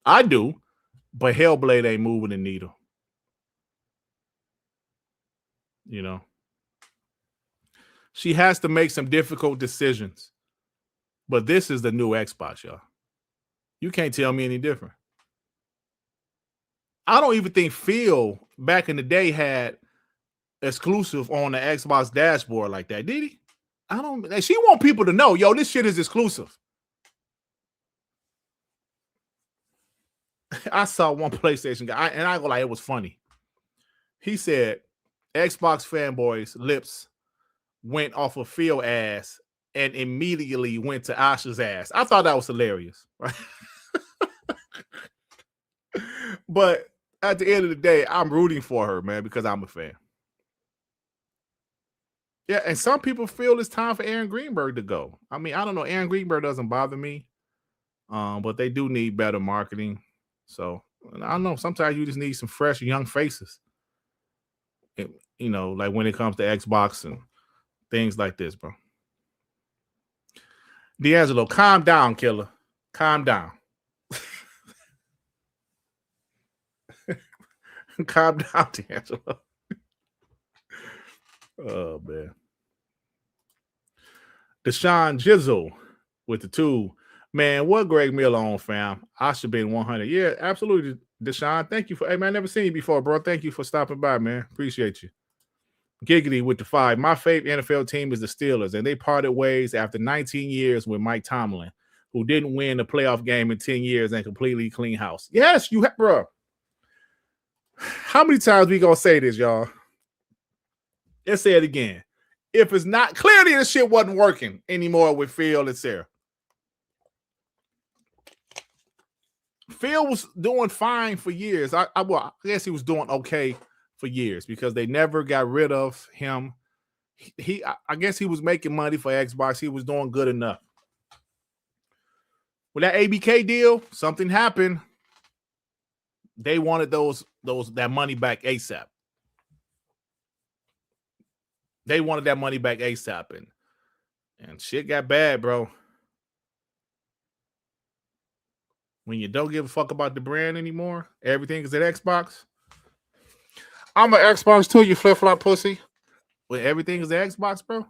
I do, but Hellblade ain't moving the needle. You know, she has to make some difficult decisions. But this is the new Xbox, y'all. You can't tell me any different. I don't even think Phil back in the day had exclusive on the Xbox dashboard like that, did he? I don't. She want people to know, yo, this shit is exclusive. I saw one PlayStation guy, and I go like, it was funny. He said, Xbox fanboys' lips went off of Phil ass and immediately went to Asha's ass. I thought that was hilarious, right? But at the end of the day, I'm rooting for her, man, because I'm a fan. Yeah, and some people feel it's time for Aaron Greenberg to go. I mean, I don't know. Aaron Greenberg doesn't bother me, but they do need better marketing. So I don't know. Sometimes you just need some fresh young faces. You know, like when it comes to Xbox and things like this, bro. D'Angelo, calm down, killer. Calm down. Calm down, D'Angelo. Oh, man. Deshaun Jizzle with the 2. Man, what Greg Miller on, fam? I should be in 100. Yeah, absolutely, Deshaun. Thank you for, hey, man, I never seen you before, bro. Thank you for stopping by, man. Appreciate you. Giggity with the 5. My favorite NFL team is the Steelers, and they parted ways after 19 years with Mike Tomlin, who didn't win a playoff game in 10 years and completely clean house. Yes, you have, bro. How many times we gonna say this, y'all? Let's say it again. If it's not, clearly this shit wasn't working anymore with Phil and Sarah. Phil was doing fine for years. I guess he was doing okay for years because they never got rid of him. I guess he was making money for Xbox. He was doing good enough. With that ABK deal, something happened. They wanted that money back ASAP. They wanted that money back ASAP, and shit got bad, bro. When you don't give a fuck about the brand anymore, everything is at Xbox. I'm an Xbox too, you flip-flop pussy. When everything is at Xbox, bro.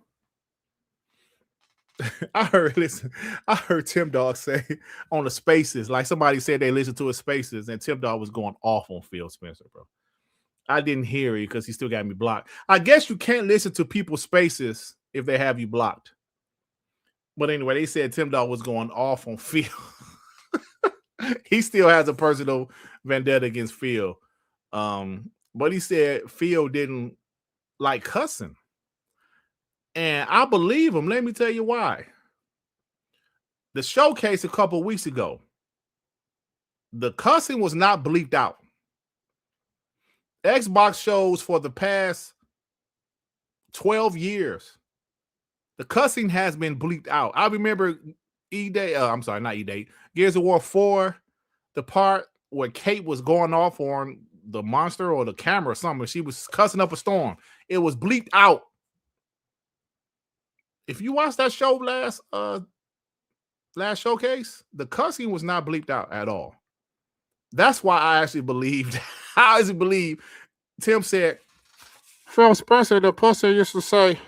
I heard Tim Dog say on the Spaces, like somebody said they listened to his Spaces, and Tim Dog was going off on Phil Spencer, bro. I didn't hear it because he still got me blocked. I guess you can't listen to people's Spaces if they have you blocked. But anyway, they said Tim Dog was going off on Phil. He still has a personal vendetta against Phil. But he said Phil didn't like cussing. And I believe him. Let me tell you why. The showcase a couple weeks ago, the cussing was not bleeped out. Xbox shows for the past 12 years, the cussing has been bleeped out. I remember not E-Day, Gears of War 4, the part where Kate was going off on the monster or the camera or something. She was cussing up a storm. It was bleeped out. If you watched that show last showcase, the cussing was not bleeped out at all. That's why I actually believed. I actually believe Tim said, Phil Spencer, the pussy used to say,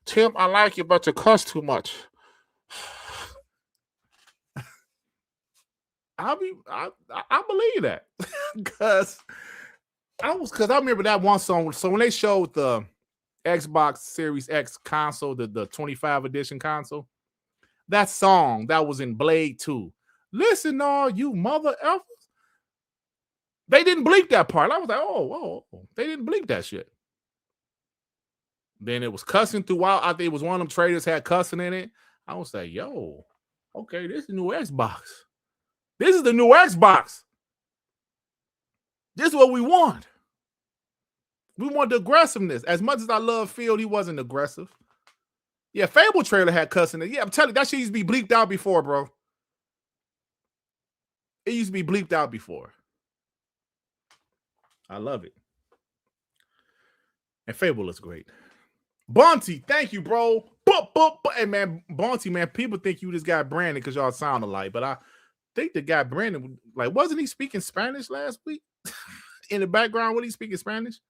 Tim, I like you, but you cuss too much. I believe that. Because I remember that one song. So when they showed the Xbox Series X console, the 25 edition console, that song that was in Blade 2. Listen, all you mother effers. They didn't bleep that part. I was like, oh, they didn't bleep that shit. Then it was cussing throughout. I think it was one of them traders had cussing in it. I was like, yo, okay, this is the new Xbox. This is the new Xbox. This is what we want. We want the aggressiveness. As much as I love Phil, he wasn't aggressive. Yeah, Fable trailer had cussing in it. Yeah, I'm telling you, that shit used to be bleeped out before, bro. It used to be bleeped out before. I love it. And Fable looks great. Bonty, thank you, bro. Hey, man, Bonty, man, people think you this guy Brandon because y'all sound alike, but I think the guy Brandon, like, wasn't he speaking Spanish last week? In the background, was he speaking Spanish?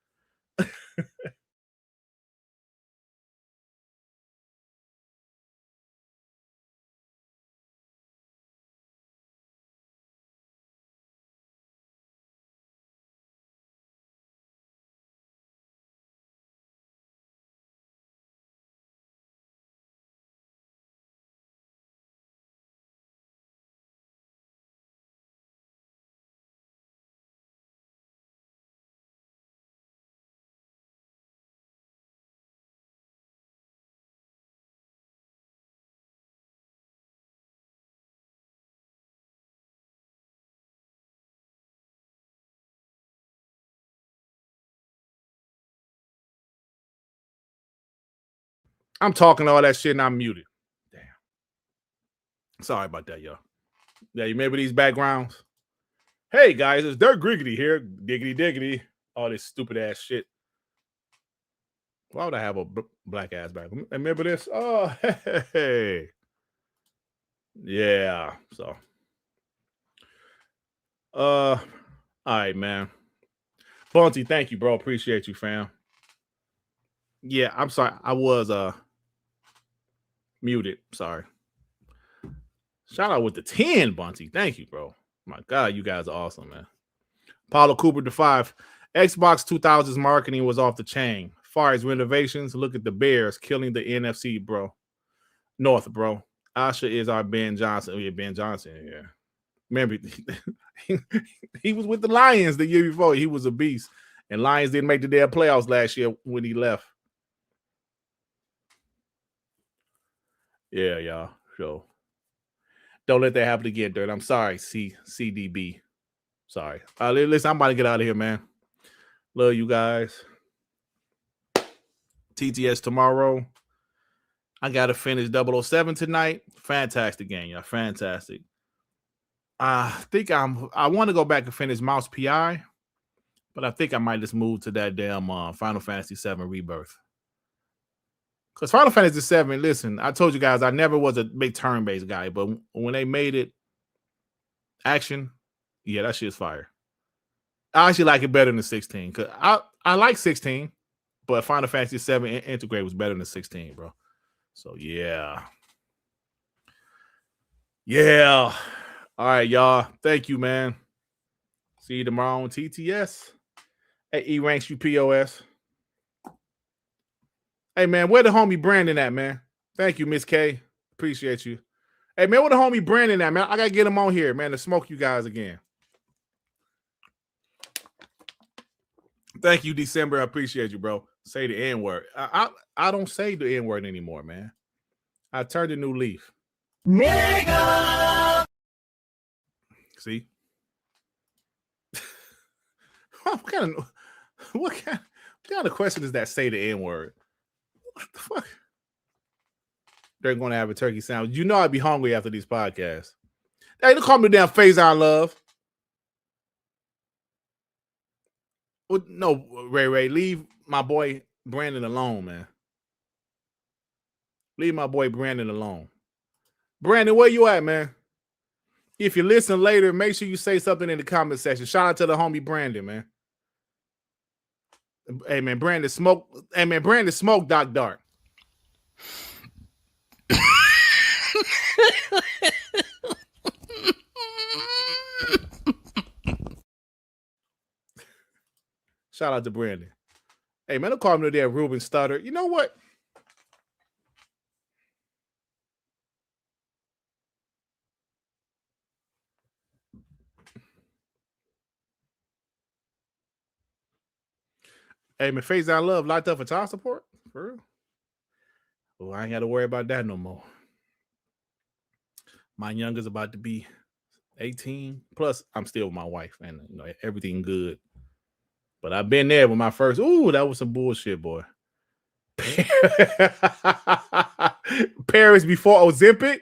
I'm talking all that shit and I'm muted. Damn. Sorry about that, y'all. Yeah, you remember these backgrounds? Hey guys, it's Dirt Griggity here. Diggity diggity. All this stupid ass shit. Why would I have a black ass back? Remember this? Oh, hey. Yeah. So. All right, man. Bunty, thank you, bro. Appreciate you, fam. Yeah, I'm sorry. I was muted. Sorry. Shout out with the 10, Bunty. Thank you, bro. My God, you guys are awesome, man. Paulo Cooper, the 5. Xbox 2000's marketing was off the chain. Far as renovations, look at the Bears killing the NFC, bro. North, bro. Asha is our Ben Johnson. Oh, yeah, Ben Johnson, yeah. Remember, he was with the Lions the year before. He was a beast. And Lions didn't make the damn playoffs last year when he left. Yeah, y'all. So don't let that happen again, Dirt. I'm sorry, CDB. Sorry. Listen, I'm about to get out of here, man. Love you guys. TTS tomorrow. I got to finish 007 tonight. Fantastic game, y'all. Fantastic. I want to go back and finish Mouse PI, but I think I might just move to that damn Final Fantasy 7 Rebirth. Because Final Fantasy 7, listen, I told you guys I never was a big turn-based guy, but when they made it action, yeah, that shit's fire. I actually like it better than 16. Because I like 16, but Final Fantasy 7 Integrate was better than 16, bro. So, yeah. Yeah. All right, y'all. Thank you, man. See you tomorrow on TTS. Hey, E-Ranks, you POS. Hey, man, where the homie Brandon at, man? Thank you, Miss K. Appreciate you. Hey, man, where the homie Brandon at, man? I got to get him on here, man, to smoke you guys again. Thank you, December. I appreciate you, bro. Say the N-word. I don't say the N-word anymore, man. I turned a new leaf. Nigga! See? what kind of question is that? Say the N-word. What the fuck? They're going to have a turkey sandwich. You know I'd be hungry after these podcasts. Hey, don't call me damn Faison Love. No, Ray, leave my boy Brandon alone, man. Leave my boy Brandon alone. Brandon, where you at, man? If you listen later, make sure you say something in the comment section. Shout out to the homie Brandon, man. Hey, man, Brandon smoke. Hey, man, Brandon smoke Doc Dark. Shout out to Brandon. Hey, man, don't call me there, Ruben Stutter. You know what? Hey, man, Faison Love locked up for child support? For real? Well, I ain't got to worry about that no more. My youngest about to be 18. Plus, I'm still with my wife, and you know everything good. But I've been there with my first. Ooh, that was some bullshit, boy. Paris before Ozempic.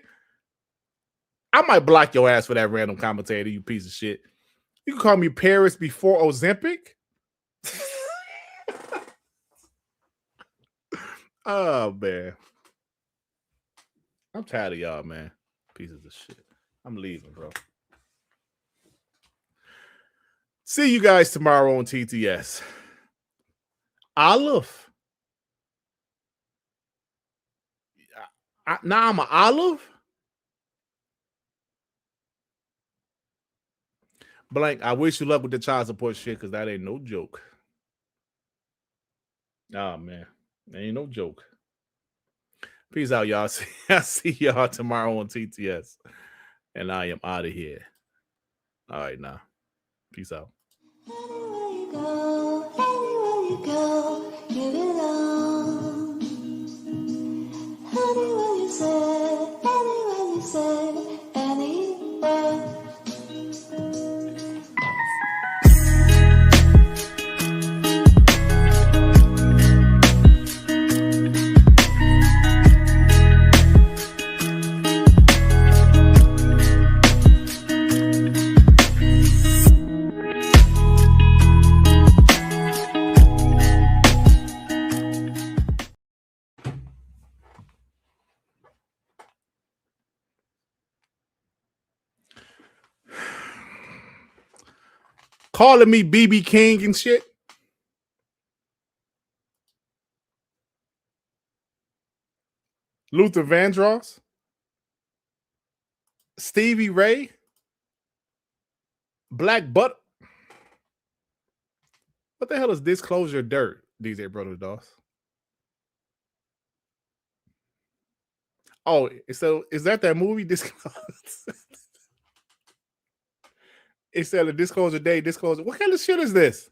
I might block your ass for that random commentator, you piece of shit. You can call me Paris before Ozempic. Oh, man. I'm tired of y'all, man. Pieces of shit. I'm leaving, bro. See you guys tomorrow on TTS. Olive. Now I'm an olive. Blank, I wish you luck with the child support shit because that ain't no joke. Oh, man. That ain't no joke. Peace out, y'all. I'll see y'all tomorrow on TTS. And I am out of here. All right, now. Peace out. Anywhere you go, you belong. Anywhere you say, anywhere. calling me BB King and shit. Luther Vandross, Stevie Ray, Black Butt. What the hell is Disclosure Dirt, DJ Brother Doss? Oh, so is that movie Disclosure? It's a Disclosure Day, Disclosure. What kind of shit is this?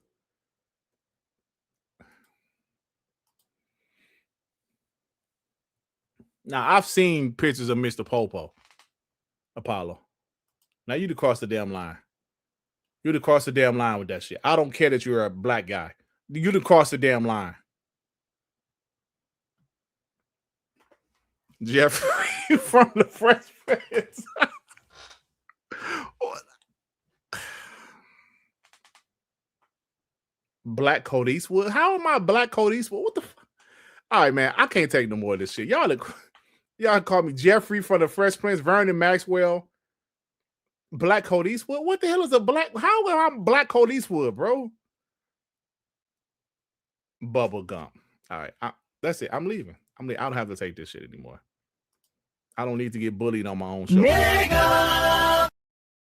Now, I've seen pictures of Mr. Popo, Apollo. Now, you'd cross the damn line. You'd cross the damn line with that shit. I don't care that you're a black guy. You'd cross the damn line. Jeffrey from the Fresh Prince. Black Code Eastwood. How am I Black Code Eastwood? What the fuck? All right, man. I can't take no more of this shit. Y'all call me Jeffrey from the Fresh Prince, Vernon Maxwell, Black Code Eastwood. What the hell is a black? How am I Black Code Eastwood, bro? Bubble gum. All right, that's it. I'm leaving. I don't have to take this shit anymore. I don't need to get bullied on my own show. Nigga!